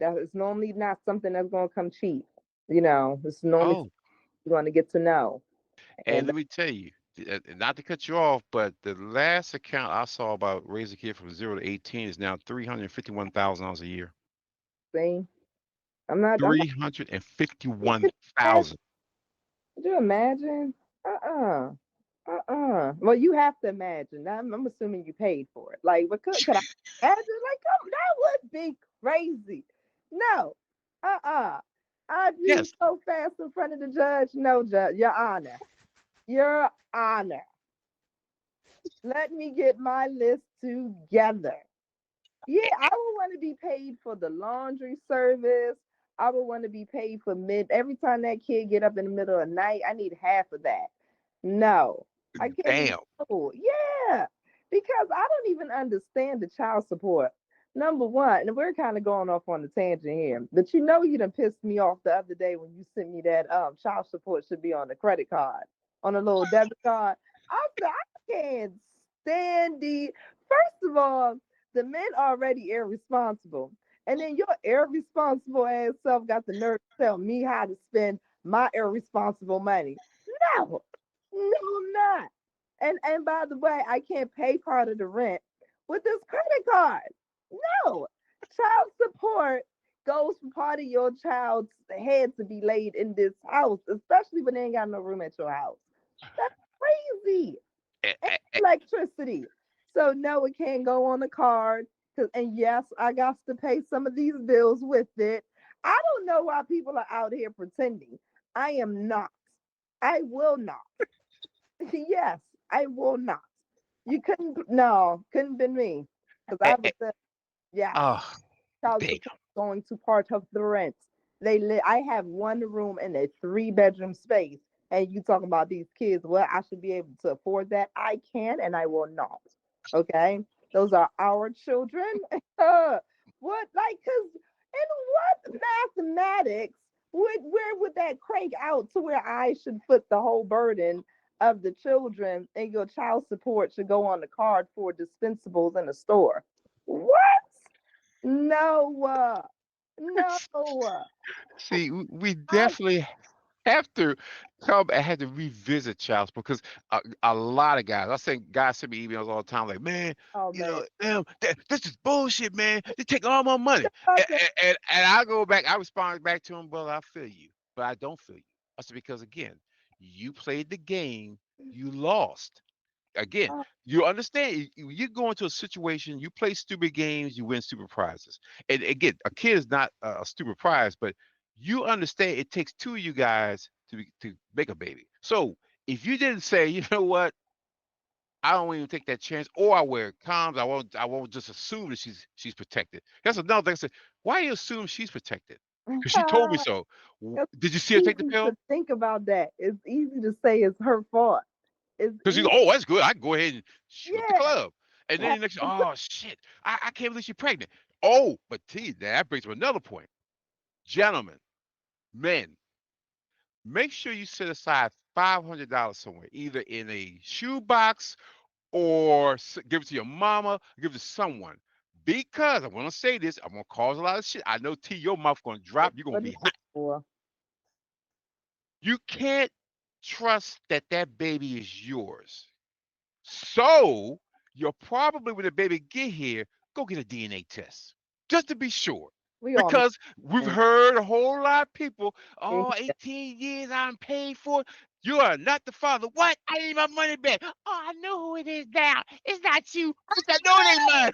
is normally not something that's going to come cheap. It's normally Oh, you're going to get to know. and And let me tell you, not to cut you off, but the last account I saw about raising a kid from 0 to 18 is now $351,000 a year. see, I'm not. 351,000. Could you imagine? Uh-uh. Well, you have to imagine. I'm assuming you paid for it. Like, but could I imagine? Like, come, that would be crazy. No. I'd be Yes. so fast in front of the judge. No, judge, Your Honor. Your Honor. Let me get my list together. Yeah, I would want to be paid for the laundry service. I would want to be paid for every time that kid get up in the middle of the night. I need half of that. No, I can't be Damn. fooled. Yeah, because I don't even understand the child support. Number one, and we're kind of going off on the tangent here, but you done pissed me off the other day when you sent me that child support should be on the credit card, on a little debit card. I said I can't stand the. First of all, the men already irresponsible, and then your irresponsible ass self got the nerve to tell me how to spend my irresponsible money. No, no, I'm not. And by the way, I can't pay part of the rent with this credit card. No. Child support goes for part of your child's head to be laid in this house, especially when they ain't got no room at your house. That's crazy. Eh, And eh, eh, electricity. So no, it can't go on the card. And yes, I got to pay some of these bills with it. I don't know why people are out here pretending. I am not. I will not. Yes, I will not. You couldn't, no, couldn't been me. Because I eh, would eh, say, yes, oh, child damn. support going to part of the rent. I have one room in a three-bedroom space, and you talking about these kids. Well, I should be able to afford that. I can, and I will not. Okay, those are our children. What, like, cause in what mathematics where would that crank out to where I should foot the whole burden of the children and your child support should go on the card for dispensables in the store? What? No, no. See, we I definitely have to come and have to revisit child support because a lot of guys, I say guys send me emails all the time like, man, oh man. this is bullshit, man. They take all my money. And, Okay. and I go back, I respond back to him, brother, I feel you, but I don't feel you. I said, because again, you played the game, you lost. Again, Oh, you understand, you go into a situation, you play stupid games, you win stupid prizes. And again, a kid is not a stupid prize, but you understand it takes two of you guys to make a baby. So if you didn't say, you know what, I don't even take that chance, or I wear comms, I won't just assume that she's protected. That's another thing. I said, why you assume she's protected? Because she told me so. it's Did you see her take the easy to pill? think about that. It's easy to say it's her fault. It's Because she's, easy. oh, that's good. I can go ahead and shoot up the Yeah. club. And then the next, oh shit, I can't believe she's pregnant. Oh, but T, that brings up another point. Gentlemen, men, make sure you set aside $500 somewhere, either in a shoebox or give it to your mama, give it to someone. Because I want to say this, I'm gonna cause a lot of shit. I know T, your mouth gonna drop. You're gonna What be is it hot. for? You can't trust that that baby is yours. So you're probably when the baby get here, go get a DNA test just to be sure. We all make Because we've mistakes. heard a whole lot of people, Yeah. oh, 18 years I'm paid for. You are not the father. What? I need my money back. Oh, I know who it is now. It's not you. I know it ain't mine.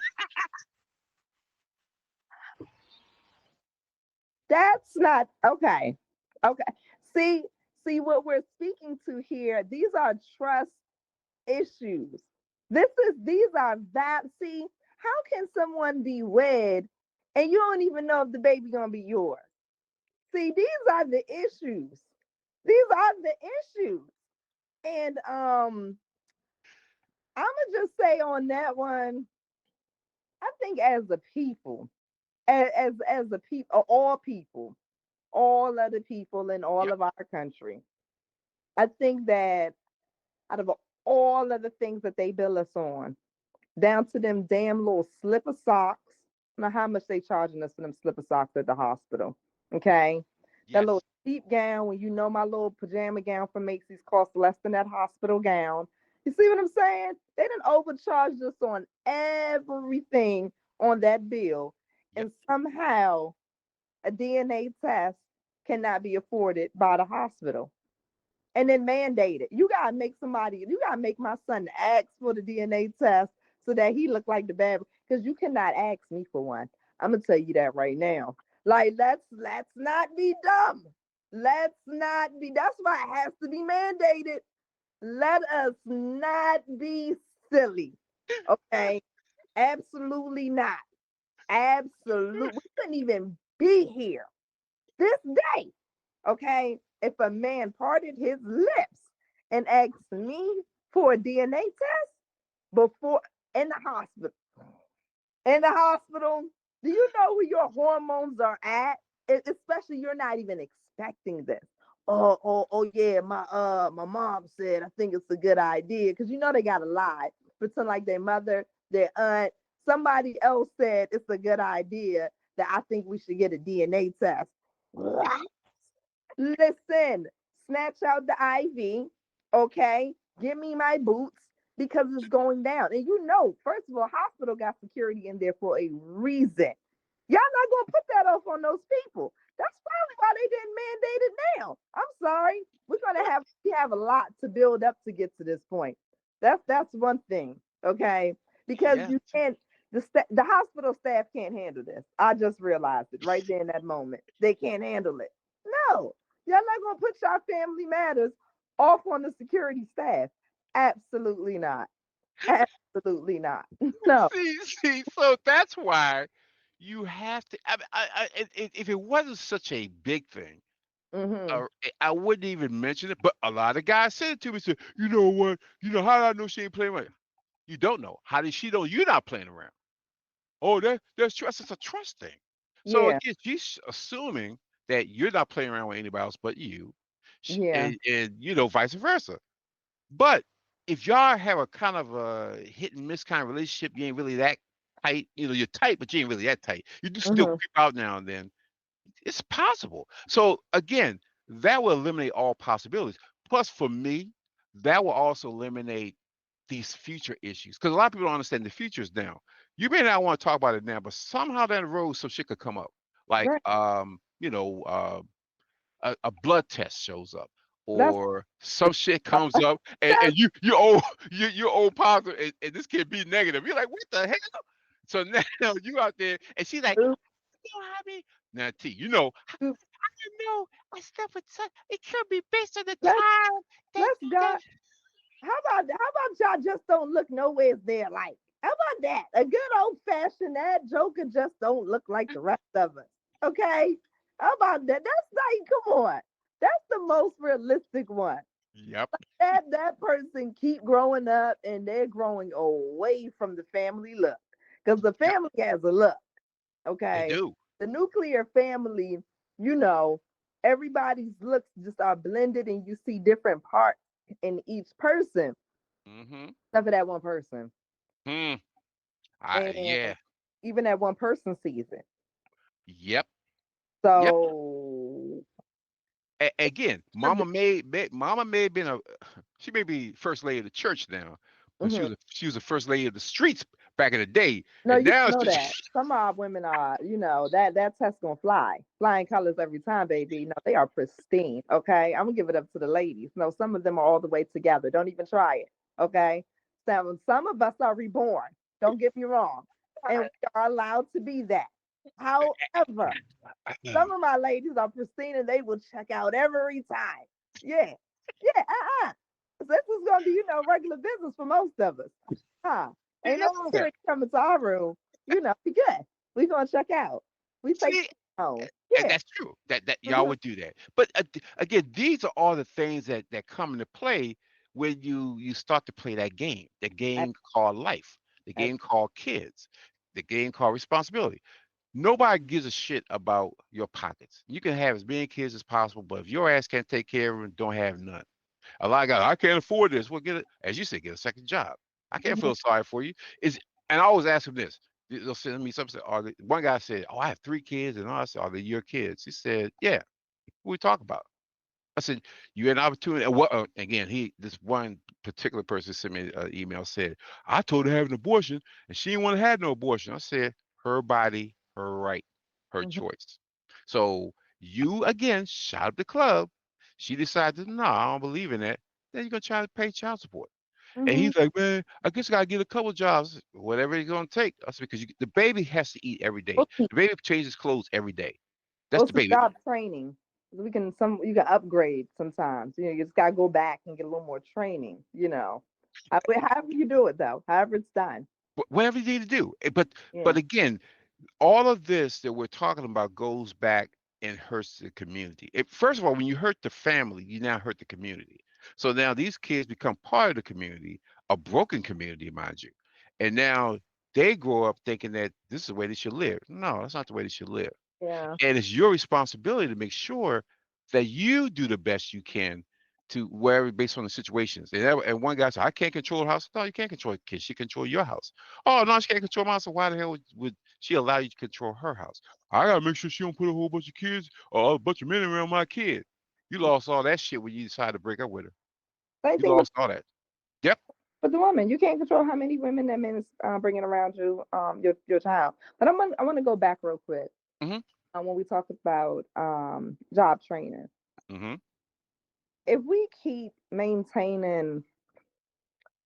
That's not okay. Okay. See, see what we're speaking to here. These are trust issues. These are that. See, how can someone be wed and you don't even know if the baby gonna be yours? See, these are the issues. These are the issues. And I'm gonna just say on that one, I think as a people, as a people, all of the people in all Yep, of our country, I think that out of all of the things that they bill us on, down to them damn little slipper socks. Now, how much they charging us for them slipper socks at the hospital? Okay, that little yes, cheap gown. When you know my little pajama gown from Macy's cost less than that hospital gown. You see what I'm saying? They didn't overcharge us on everything on that bill, yep. and somehow a DNA test cannot be afforded by the hospital and then mandate it. You gotta make my son ask for the DNA test so that he look like the bad because you cannot ask me for one. I'm gonna tell you that right now. Like let's not be dumb. Let's not be that's why it has to be mandated. Let us not be silly. Okay. Absolutely not. Absolutely. We couldn't even be here this day. Okay, if a man parted his lips and asked me for a DNA test before in the hospital, do you know where your hormones are at? Especially you're not even expecting this. Oh yeah, my mom said I think it's a good idea because you know they gotta lie, pretend like their mother, their aunt, somebody else said it's a good idea that I think we should get a DNA test. Listen, snatch out the IV, okay? Give me my boots because it's going down. And you know, first of all, hospital got security in there for a reason. Y'all not gonna put that off on those people. That's probably why they didn't mandate it now. I'm sorry. We have a lot to build up to get to this point. That's one thing, okay? Because Yeah. you can't the hospital staff can't handle this. I just realized it right there in that moment. They can't handle it. No, y'all not gonna put your family matters off on the security staff. Absolutely not. Absolutely not. No. See, so that's why you have to. If it wasn't such a big thing, Mm-hmm. I wouldn't even mention it. But a lot of guys said it to me, said, "You know what? You know how do I know she ain't playing around? You don't know. How did she know you're not playing around? Oh, that's trust. It's a trust thing. So Yeah. again, she's assuming that you're not playing around with anybody else but you, Yeah. and vice versa. But if y'all have a kind of a hit and miss kind of relationship, you ain't really that tight. You're tight, but you ain't really that tight. You just still Mm-hmm. creep out now and then. It's possible. So again, that will eliminate all possibilities. Plus, for me, that will also eliminate these future issues because a lot of people don't understand the futures now. You may not want to talk about it now, but somehow down the road, some shit could come up. Like, Right. a blood test shows up That's or some shit comes up and that's you owe you owe positive and this kid be negative. You're like, what the hell? So now you out there and she's like, oops, you know how many now T, oops. I know I stuff with such it could be based on the Let's time that let's go. that How about y'all just don't look nowhere there like? How about that? A good old fashioned that Joker just don't look like the rest of us. Okay? How about that? That's like, come on. That's the most realistic one. Yep. That person keep growing up and they're growing away from the family look because the Yep. family has a look. They Okay, do. the nuclear family, you know, everybody's looks just are blended and you see different parts in each person, Mm-hmm. except for that one person, Hmm. and Yeah. even that one person sees it. Yep. Yep. So Again, Mama may have been a she may be first lady of the church now, but mhm. she was the first lady of the streets back in the day, No, and you now it's know just that. Some of our women are, that test gonna fly. Flying colors every time, baby. No, they are pristine. Okay. I'm gonna give it up to the ladies. No, some of them are all the way together. Don't even try it. Okay. Some of us are reborn. Don't get me wrong. And we are allowed to be that. However, some of my ladies are pristine and they will check out every time. Yeah. Yeah. This is gonna be, regular business for most of us. Huh. Ain't no yeah. security coming to our room. We good. We gonna check out. We take See, home. and Yeah. that's true. That y'all Mhm. would do that. But again, these are all the things that come into play when you start to play that That's, game called life, the that's game called kids, the game called responsibility. Nobody gives a shit about your pockets. You can have as many kids as possible, but if your ass can't take care of them, don't have none. A lot of guys, I can't afford this. Well, get it, as you said, get a second job. I can't mhm. feel sorry for you. Is and I always ask them this. They'll send me something. One guy said, "Oh, I have 3 kids," and I said, "Are they your kids?" He said, "Yeah." What we talk about? I said, "You had an opportunity." And what? Again, this one particular person sent me an email said, "I told her to have an abortion, and she didn't want to have no abortion." I said, "Her body, her right, her Mhm. choice." So you again shot up the club. She decided, no, I don't believe in that. Then you're gonna try to pay child support. And Mhm. he's like, man, I guess I gotta get a couple jobs, whatever it's gonna take. I said, because the baby has to eat every day. We'll see. The baby changes clothes every day. That's We'll the see baby. job training. You can upgrade sometimes. You just gotta go back and get a little more training. However you do it though, however it's done. Whatever you need to do. But Yeah. again, all of this that we're talking about goes back and hurts the community. First of all, when you hurt the family, you now hurt the community. So now these kids become part of the community, a broken community, mind you. And now they grow up thinking that this is the way they should live. No, that's not the way they should live. Yeah. And it's your responsibility to make sure that you do the best you can to wherever based on the situations. And one guy said, I can't control the house. No, you can't control the kids. She control your house. Oh, no, she can't control my house. So why the hell would she allow you to control her house? I gotta make sure she don't put a whole bunch of kids or a bunch of men around my kid. You lost all that shit when you decided to break up with her. Same You thing with lost all that. Yep. the woman. You can't control how many women that man is bringing around you, your child. But I want to go back real quick. Mm-hmm. When we talk about job training, Mm-hmm. if we keep maintaining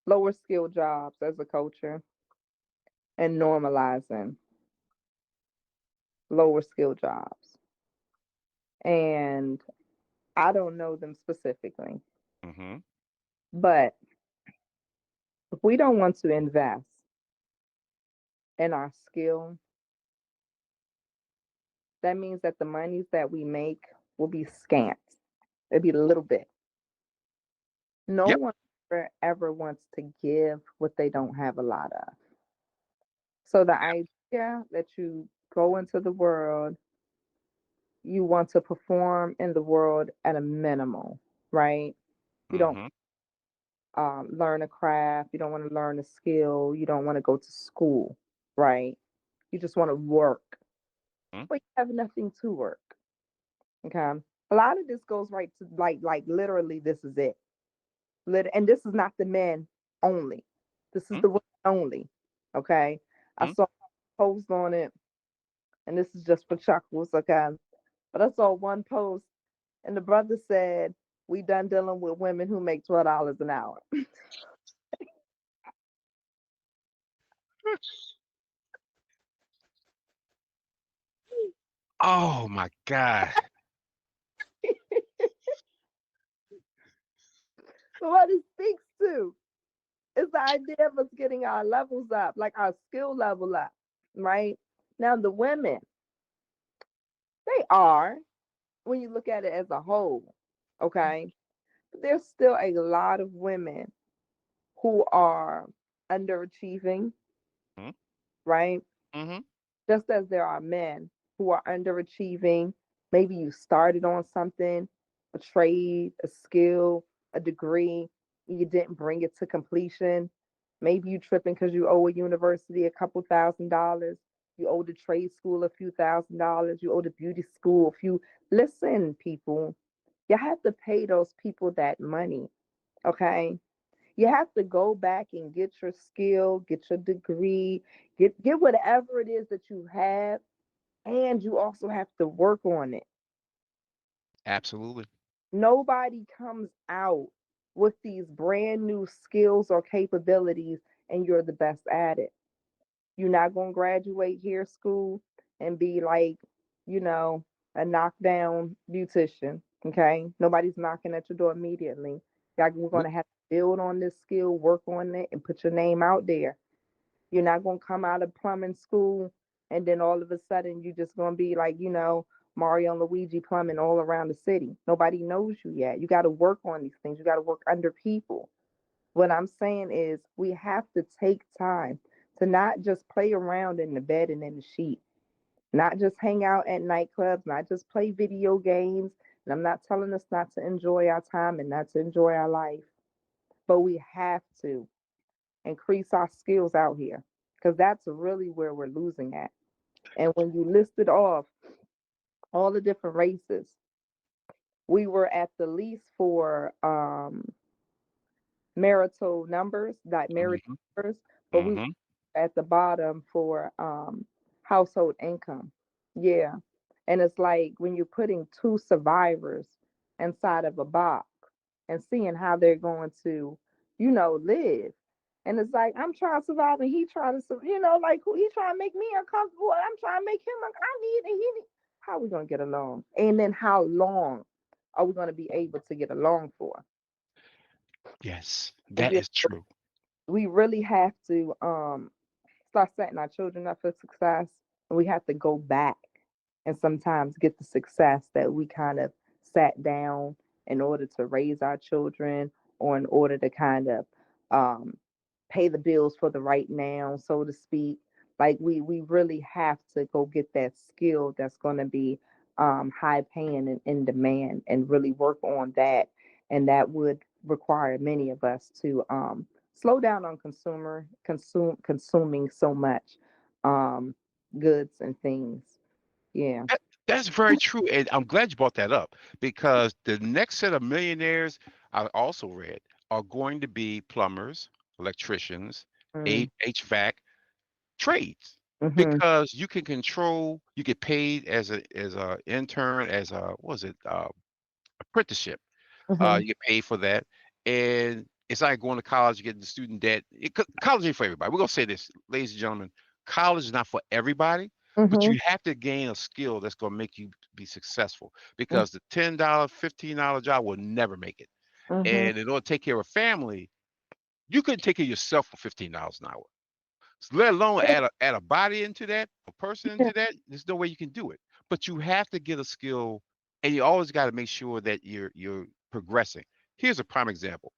lower skill jobs as a culture and normalizing lower skill jobs, and I don't know them specifically, Mm-hmm. but if we don't want to invest in our skill, that means that the monies that we make will be scant. It'll be a little bit. No Yep. one ever wants to give what they don't have a lot of. So the idea that you go into the world, you want to perform in the world at a minimal, right? You don't Mm-hmm. learn a craft, you don't want to learn a skill, you don't want to go to school, right? You just want to work, Mm-hmm. but you have nothing to work. Okay. A lot of this goes right to like literally this is it. And this is not the men only. This is the women only. Okay. I Mm-hmm. saw a post on it, and this is just for chuckles, okay. But I saw one post, and the brother said, "We done dealing with women who make $12 an hour." Oh my God. So what it speaks to is the idea of us getting our levels up, like our skill level up, right? Now the women, they are, when you look at it as a whole, okay? But there's still a lot of women who are underachieving, Mhm. right? Mhm. Just as there are men who are underachieving. Maybe you started on something, a trade, a skill, a degree, and you didn't bring it to completion. Maybe you tripping because you owe a university a couple $1,000s. You owe the trade school a few $1,000s. You owe the beauty school a few. Listen, people, you have to pay those people that money, okay? You have to go back and get your skill, get your degree, get whatever it is that you have, and you also have to work on it. Absolutely. Nobody comes out with these brand new skills or capabilities and you're the best at it. You're not going to graduate here school and be like, you know, a knockdown beautician, okay? Nobody's knocking at your door immediately. We're going We to have to build on this skill, work on it, and put your name out there. You're not going to come out of plumbing school and then all of a sudden you're just going to be like, Mario and Luigi plumbing all around the city. Nobody knows you yet. You got to work on these things. You got to work under people. What I'm saying is we have to take time to not just play around in the bed and in the sheet, not just hang out at nightclubs, not just play video games. And I'm not telling us not to enjoy our time and not to enjoy our life, but we have to increase our skills out here because that's really where we're losing at. And when you listed off all the different races, we were at the least for marital numbers, like married Mhm. numbers, but we were Mhm. at the bottom for household income. Yeah. And it's like when you're putting two survivors inside of a box and seeing how they're going to, live. And it's like I'm trying to survive and he trying to, like he trying to make me uncomfortable. And I'm trying to make him. I need and he need. How are we gonna get along? And then how long are we gonna be able to get along for? Yes, And that then is true. we really have to start setting our children up for success. And we have to go back and sometimes get the success that we kind of sat down in order to raise our children or in order to kind of um, pay the bills for the right now, so to speak. Like we really have to go get that skill that's going to be high paying and in demand and really work on that. And that would require many of us to slow down on consuming so much um goods and things. Yeah. That's very true, and I'm glad you brought that up because the next set of millionaires I also read are going to be plumbers, electricians, Mm. HVAC trades Mhm. because you can control. You get paid as a intern, as a what was it apprenticeship. Mhm. You get paid for that, and it's like going to college, you get the student debt. College ain't for everybody. We're gonna say this, ladies and gentlemen. College is not for everybody, but Mhm. you have to gain a skill that's gonna make you be successful. Mhm. Because the $10, $15 job will never make it. Mhm. And in order to take care of a family, you couldn't take care of yourself for $15 an hour. So let alone add a body into that, a person Yeah. into that. There's no way you can do it. But you have to get a skill, and you always got to make sure that you're progressing. Here's a prime example.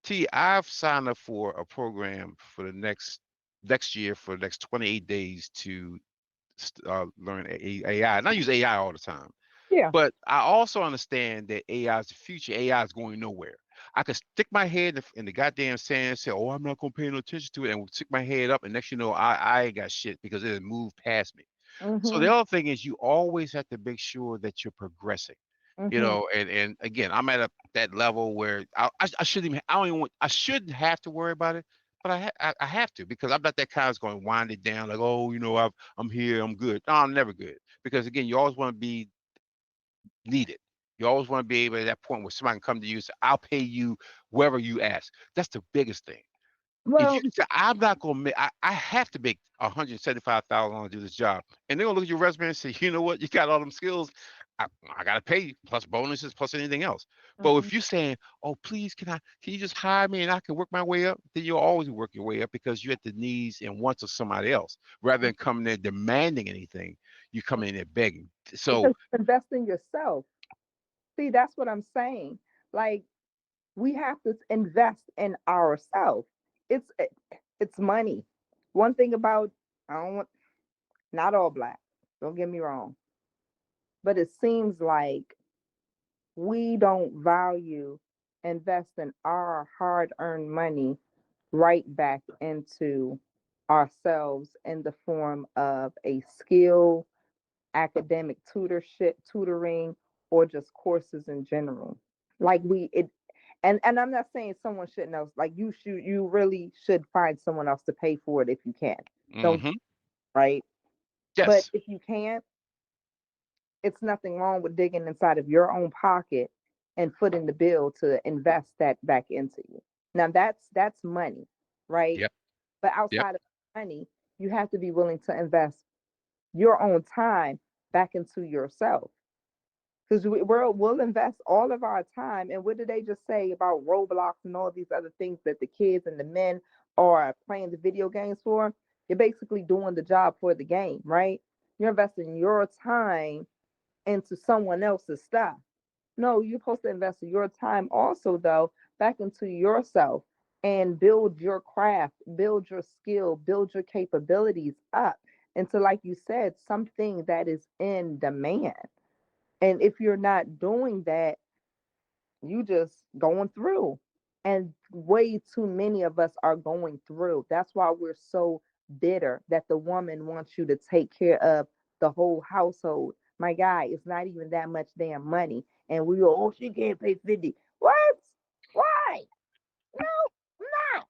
T, I've signed up for a program for the next year for the next 28 days to learn AI. And I use AI all the time. Yeah. But I also understand that AI is the future. AI is going nowhere. I could stick my head in the goddamn sand and say, "Oh, I'm not gonna pay no attention to it," and stick my head up, and next you know, I ain't got shit because it had moved past me. So the Mhm. other thing is, you always have to make sure that you're progressing. Mhm. And again, I'm at that level where I shouldn't even I don't even want, I shouldn't have to worry about it, but I have to because I'm not that kind that's going to wind it down like, oh, I'm here, I'm good. No, I'm never good because again, you always want to be needed. You always want to be able at that point where somebody can come to you and say, I'll pay you wherever you ask. That's the biggest thing. If Well, you say, I'm not going to make, I have to make $175,000 to do this job. And they're going to look at your resume and say, you know what? You got all them skills. I, I got to pay you plus bonuses plus anything else. But mhm. if you're saying, oh, please, can you just hire me and I can work my way up? Then you'll always work your way up because you're at the needs and wants of somebody else rather than coming there demanding anything. You come in there begging. So Because invest in yourself. See, that's what I'm saying. Like We have to invest in ourselves. It's it's money. One thing about, I don't want, not all black, don't get me wrong, but it seems like we don't value investing our hard-earned money right back into ourselves in the form of a skill, academic tutoring, or just courses in general. Like we it and I'm not saying someone shouldn't else, like you really should find someone else to pay for it if you can. Don't, Mm-hmm. right? But Yes. if you can't, it's nothing wrong with digging inside of your own pocket and footing the bill to invest that back into you. Now that's money, right? Yep. But Yep. outside of money, you have to be willing to invest your own time back into yourself. Because we'll invest all of our time. And what did they just say about Roblox and all these other things that the kids and the men are playing the video games for? You're basically doing the job for the game, right? You're investing your time into someone else's stuff. No, you're supposed to invest your time also, though, back into yourself and build your craft, build your skill, build your capabilities up into, like you said, something that is in demand. And if you're not doing that, you just going through. And way too many of us are going through. That's why we're so bitter that the woman wants you to take care of the whole household. My guy, it's not even that much damn money. And we go, oh, she can't pay 50. What? Why? No, I'm not.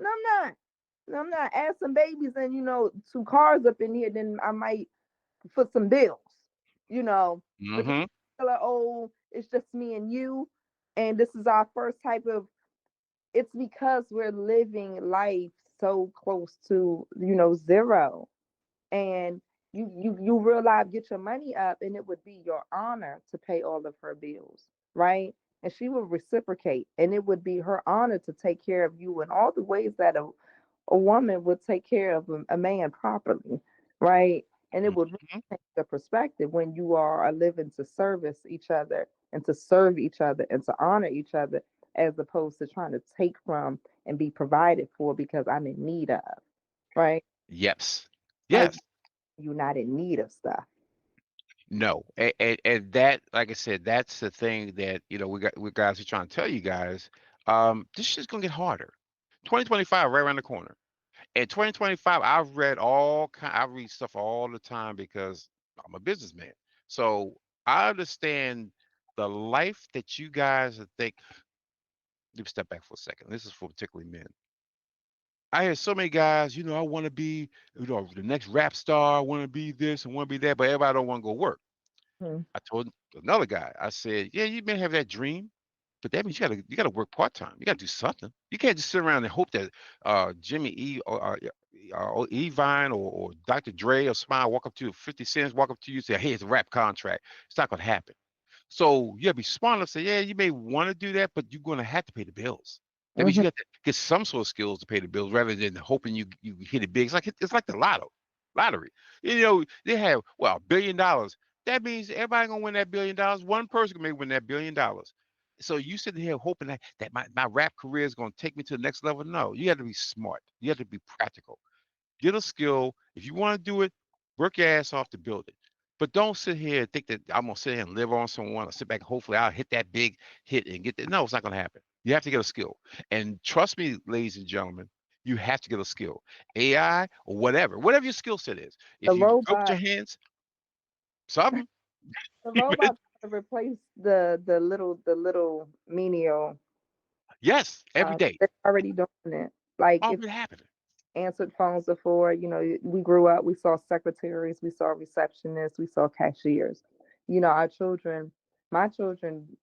No, I'm not. No, I'm not. Add some babies and, 2 cars up in here, then I might for some bills, you know. But this Mm-hmm. particular, oh, it's just me and you, and this is our first type of. It's because we're living life so close to, zero, and you realize, get your money up, and it would be your honor to pay all of her bills, right? And she would reciprocate, and it would be her honor to take care of you in all the ways that a woman would take care of a man properly, right? And it would really Mm-hmm. change the perspective when you are living to service each other and to serve each other and to honor each other, as opposed to trying to take from and be provided for because I'm in need of, right? Yes. Like, Yes. you're not in need of stuff. No. And that, like I said, that's the thing that, we guys are trying to tell you guys. This shit's gonna get harder. 2025 right around the corner. In 2025, I read stuff all the time because I'm a businessman. So I understand the life that you guys think. Let me step back for a second. This is for particularly men. I hear so many guys, I want to be, the next rap star. I want to be this and want to be that, but everybody don't want to go work. Mhm. I told another guy, I said, yeah, you may have that dream, but that means you gotta work part time. You gotta do something. You can't just sit around and hope that Jimmy E or Evine or Dr. Dre or somebody walk up to you, 50 cents, walk up to you and say, hey, it's a rap contract. It's not gonna happen. So you gotta be smart enough to say, yeah, you may want to do that, but you're gonna have to pay the bills. That means you Mhm. got to get some sort of skills to pay the bills rather than hoping you hit it big. It's like the lottery. They have $1 billion. That means everybody gonna win that $1 billion. One person may win that $1 billion. So you sitting here hoping that my rap career is gonna take me to the next level. No, you have to be smart. You have to be practical. Get a skill. If you want to do it, work your ass off to build it. But don't sit here and think that I'm gonna sit here and live on someone or sit back and hopefully I'll hit that big hit and get that. No, it's not gonna happen. You have to get a skill. And trust me, ladies and gentlemen, you have to get a skill. AI or whatever your skill set is. The If you good with robot, your hands, something. the robot trying to replace the little menial. Yes, every day. They're already doing it. Like, if Already happening. answered phones before, we grew up, we saw secretaries, we saw receptionists, we saw cashiers. Our children, my children,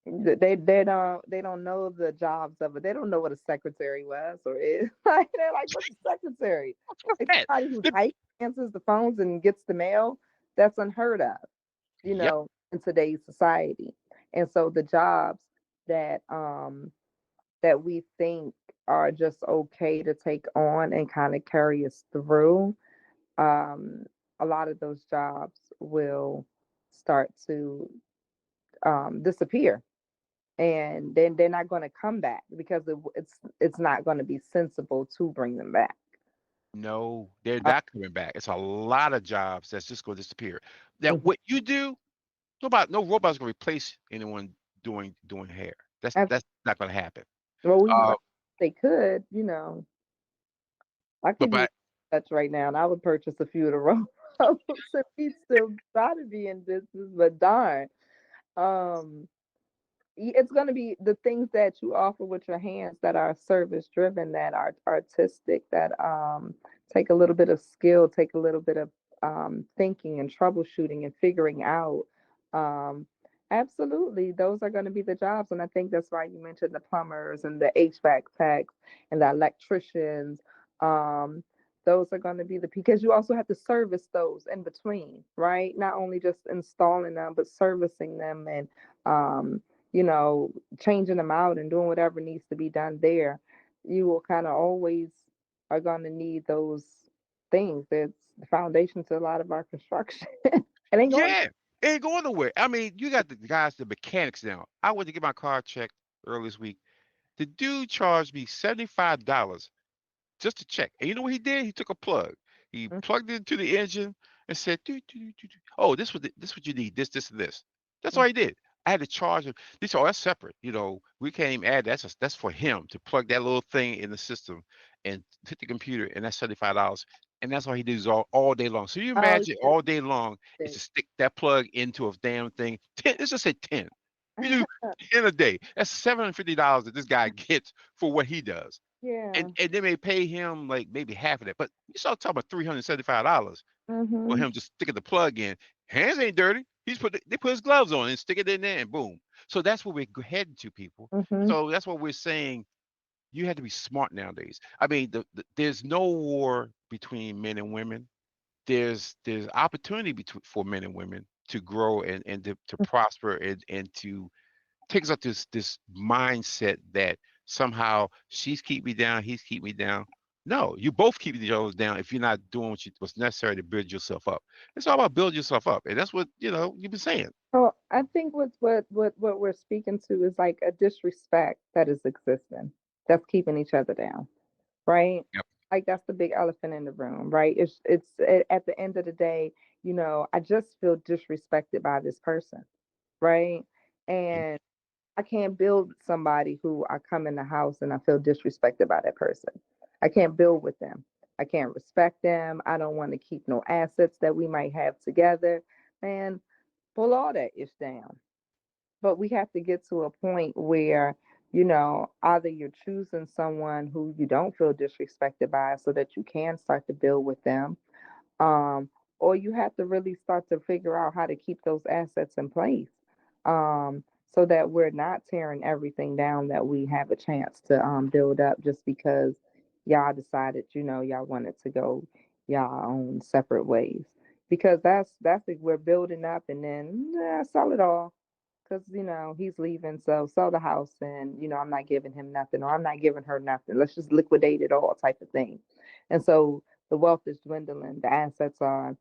they don't know the jobs of it. They don't know what a secretary was or is. Like, they're like, what's a secretary? Like That. somebody who The- types, answers the phones, and gets the mail. That's unheard of, Yep. in today's society. And so the jobs that we think are just okay to take on and kind of carry us through, um, a lot of those jobs will start to disappear. and then they're not going to come back because it's not going to be sensible to bring them back. No, they're Uh, not coming back. It's a lot of jobs that's just going to disappear. Now, mhm. what you do, no robot's going to replace anyone doing hair. That's not going to happen. Well, Uh, they could, I but could use but touch right now, and I would purchase a few of the robots if we still try to be in business. But darn, um, it's going to be the things that you offer with your hands that are service driven, that are artistic, that take a little bit of skill, take a little bit of thinking and troubleshooting and figuring out. um, Absolutely, those are going to be the jobs. And I think that's why you mentioned the plumbers and the HVAC techs and the electricians. um, those are going to be the, because you also have to service those in between, right? Not only just installing them but servicing them, and um, changing them out and doing whatever needs to be done there. You will kind of always are going to need those things. It's the foundation to a lot of our construction. It ain't going. yeah, it ain't going nowhere. I mean, you got the guys, the mechanics now. I went to get my car checked earlier this week. The dude charged me $75 just to check. And you know what he did? He took a plug. He plugged it into the engine and said, "Doo, doo, doo, doo, doo. Oh, this what you need. This, and this." That's all he did. I had to charge him. They said, "Oh, that's separate. We can't even add that. That's for him to plug that little thing in the system and hit the computer, and that's $75." And that's all he does all day long. So you Oh imagine all day long is yeah. to stick that plug into a damn thing. 10, let's just say 10. You do 10 a day. That's $750 that this guy gets for what he does, and Yeah. they may pay him like maybe half of that. But you start talking about $375 for Mhm. him just sticking the plug in. Hands ain't dirty. They put his gloves on and stick it in there and boom. So that's what we're heading to, people. Mhm. So that's what we're saying. You have to be smart nowadays. I mean, there's no war between men and women. There's opportunity between for men and women to grow and to prosper and to takes up this mindset that somehow she's keep me down, he's keep me down. No, you both keep each other down if you're not doing what's necessary to build yourself up. It's all about build yourself up, and that's what you've been saying. So I think what we're speaking to is like a disrespect that is existing, that's keeping each other down, right? Yep. Like that's the big elephant in the room, right? At the end of the day, I just feel disrespected by this person, right? Mhm. And I can't build somebody who I come in the house and I feel disrespected by that person. I can't build with them. I can't respect them. I don't want to keep no assets that we might have together. Man, pull all that ish down. But we have to get to a point where, either you're choosing someone who you don't feel disrespected by so that you can start to build with them, um, or you have to really start to figure out how to keep those assets in place, so that we're not tearing everything down that we have a chance to build up just because y'all decided, y'all wanted to go y'all own separate ways. Because that's like we're building up and then sell it all because he's leaving, so sell the house, and I'm not giving him nothing, or I'm not giving her nothing, let's just liquidate it all, type of thing. And so the wealth is dwindling, the assets are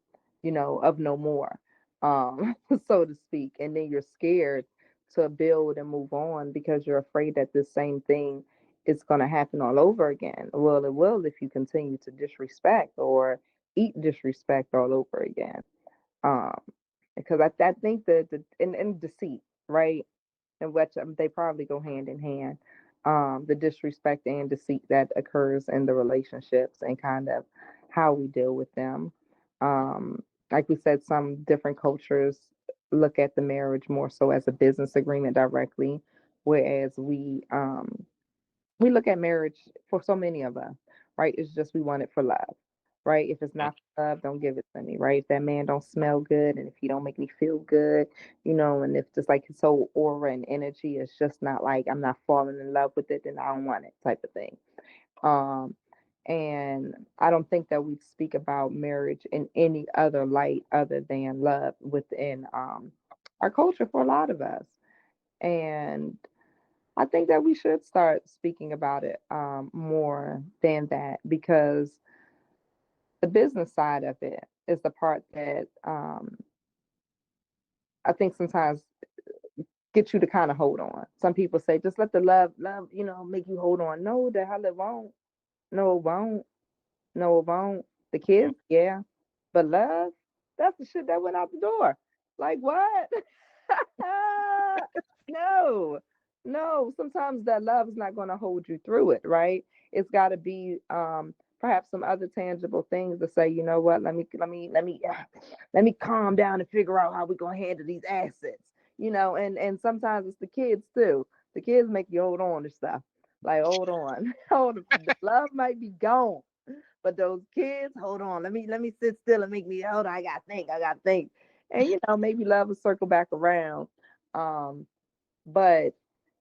of no more, so to speak. And then you're scared to build and move on because you're afraid that this same thing is going to happen all over again. Well, it will if you continue to disrespect or eat disrespect all over again. um because I think that and deceit, right? And which they probably go hand in hand. The disrespect and deceit that occurs in the relationships and kind of how we deal with them. Like we said, some different cultures look at the marriage more so as a business agreement directly, whereas we look at marriage, for so many of us, right? It's just we want it for love, right? If it's not for love, don't give it to me, right? If that man don't smell good and if he don't make me feel good, and if just like his whole aura and energy is just not like I'm not falling in love with it, then I don't want it, type of thing. Um, and I don't think that we speak about marriage in any other light other than love within our culture for a lot of us. And I think that we should start speaking about it more than that, because the business side of it is the part that I think sometimes get you to kind of hold on. Some people say just let the love, make you hold on. No, the hell it won't. No, it won't. No, it won't. The Mm. kids, yeah. But love, that's the shit that went out the door. Like what? No, no. Sometimes that love is not going to hold you through it, right? It's got to be perhaps some other tangible things to say. You know what? Let me calm down and figure out how we're going to handle these assets. And sometimes it's the kids too. The kids make you hold on to stuff. Like hold on, hold. The love might be gone, but those kids, hold on. Let me sit still and make me hold on. I gotta think. I gotta think. And maybe love will circle back around. Um, but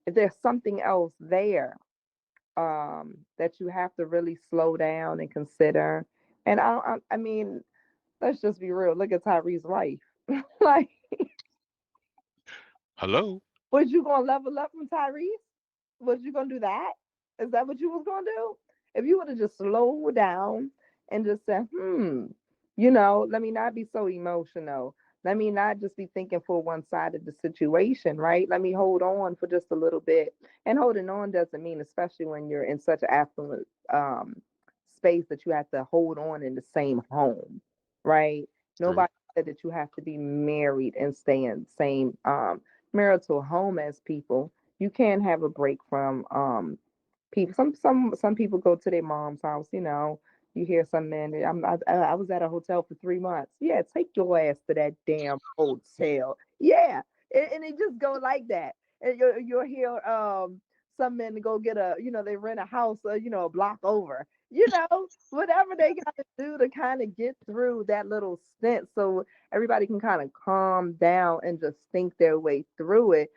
if there's something else there that you have to really slow down and consider, and I mean, let's just be real. Look at Tyree's wife. Like, Hello. was you gonna level up from Tyrese? Was you gonna do that? Is that what you was gonna do? If you would have just slowed down and just said, let me not be so emotional. Let me not just be thinking for one side of the situation, right? Let me hold on for just a little bit. And holding on doesn't mean, especially when you're in such an affluent space, that you have to hold on in the same home, right? True. Nobody said that you have to be married and stay in the same marital home as people. You can have a break from people. Some people go to their mom's house. You hear some men. I was at a hotel for 3 months. Yeah, take your ass to that damn hotel. Yeah, and it just go like that. And you'll hear some men go get they rent a house a block over. Whatever they got to do to kind of get through that little stint, so everybody can kind of calm down and just think their way through it.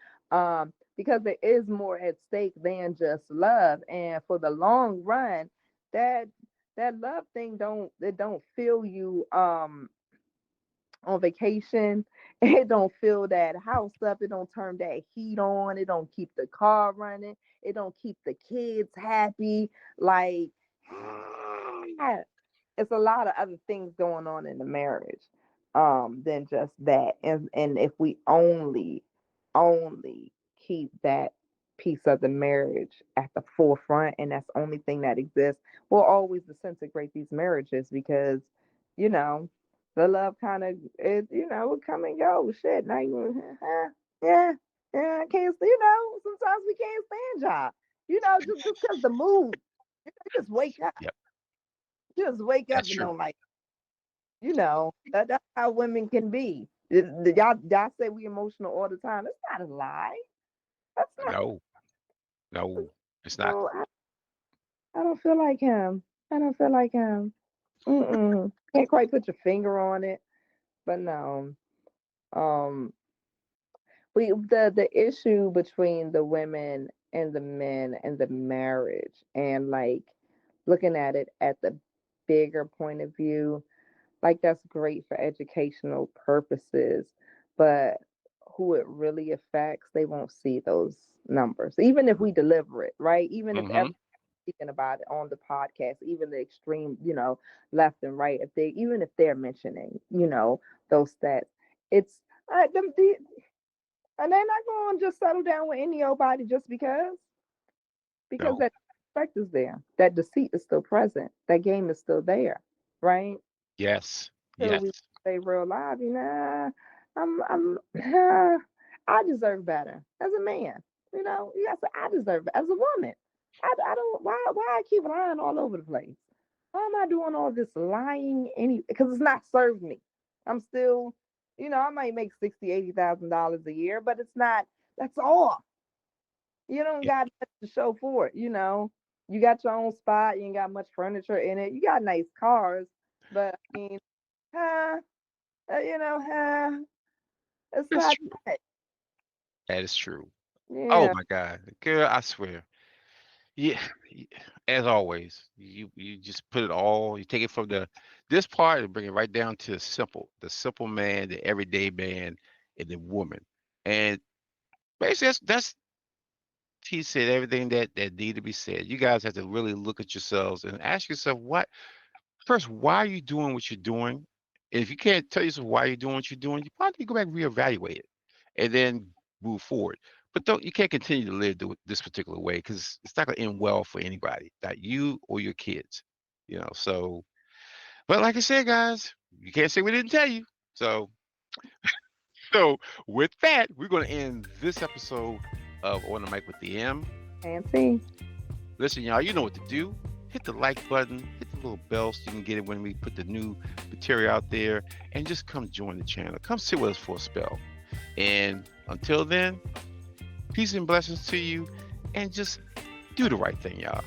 Because there is more at stake than just love, and for the long run, that that love thing don't fill you on vacation. It don't fill that house up. It don't turn that heat on. It don't keep the car running. It don't keep the kids happy. Like it's a lot of other things going on in the marriage than just that. And if we only keep that piece of the marriage at the forefront, and that's the only thing that exists, we'll always disintegrate these marriages because you know the love kind of it will come and go. Shit, now you yeah, yeah, I can't. Sometimes we can't stand y'all. Just because the mood, you just wake up. Yep. You just wake That's up and true. don't like. That's how women can be. Y'all say we emotional all the time. It's not a lie. That's not. No. No. It's not. No, I don't feel like him. I don't feel like him. Mm-mm. Can't quite put your finger on it, but no. Um, the issue between the women and the men and the marriage, and like looking at it at the bigger point of view, like that's great for educational purposes, but who it really affects, they won't see those numbers, even if we deliver it right, even if Mm-hmm. everyone's speaking about it on the podcast, even the extreme, left and right, if they even if they're mentioning, those stats, it's and they're not going to just settle down with any old body just because No. that effect is there, that deceit is still present, that game is still there, right? Yes. Till Yes. we stay real live, I'm I deserve better as a man. Yes, I deserve it as a woman. I don't why I keep lying all over the place. Why am I doing all this lying because it's not served me. I'm still, I might make 60, $80,000 a year, but it's not that's all. You don't Yeah. got much to show for it, You got your own spot, you ain't got much furniture in it. You got nice cars, but I mean, huh, it's That's not true. that. That is true. Oh Yeah. my God. Girl, I swear. Yeah. y- As always, you just put it all, you take it from this part and bring it right down to the simple man, the everyday man, and the woman. And basically that's he said everything that needed to be said. You guys have to really look at yourselves and ask yourself first, why are you doing what you're doing? If you can't tell yourself why you're doing what you're doing, you probably need to go back and reevaluate it. And then move forward. But don't you can't continue to live this particular way because it's not going to end well for anybody, not you or your kids. So but like I said, guys, you can't say we didn't tell you. So so with that, we're going to end this episode of On the Mic with the M. And see. Listen, y'all, you know what to do. Hit the like button, hit the little bell so you can get it when we put the new material out there, and just come join the channel. Come sit with us for a spell. And until then, peace and blessings to you, and just do the right thing, y'all.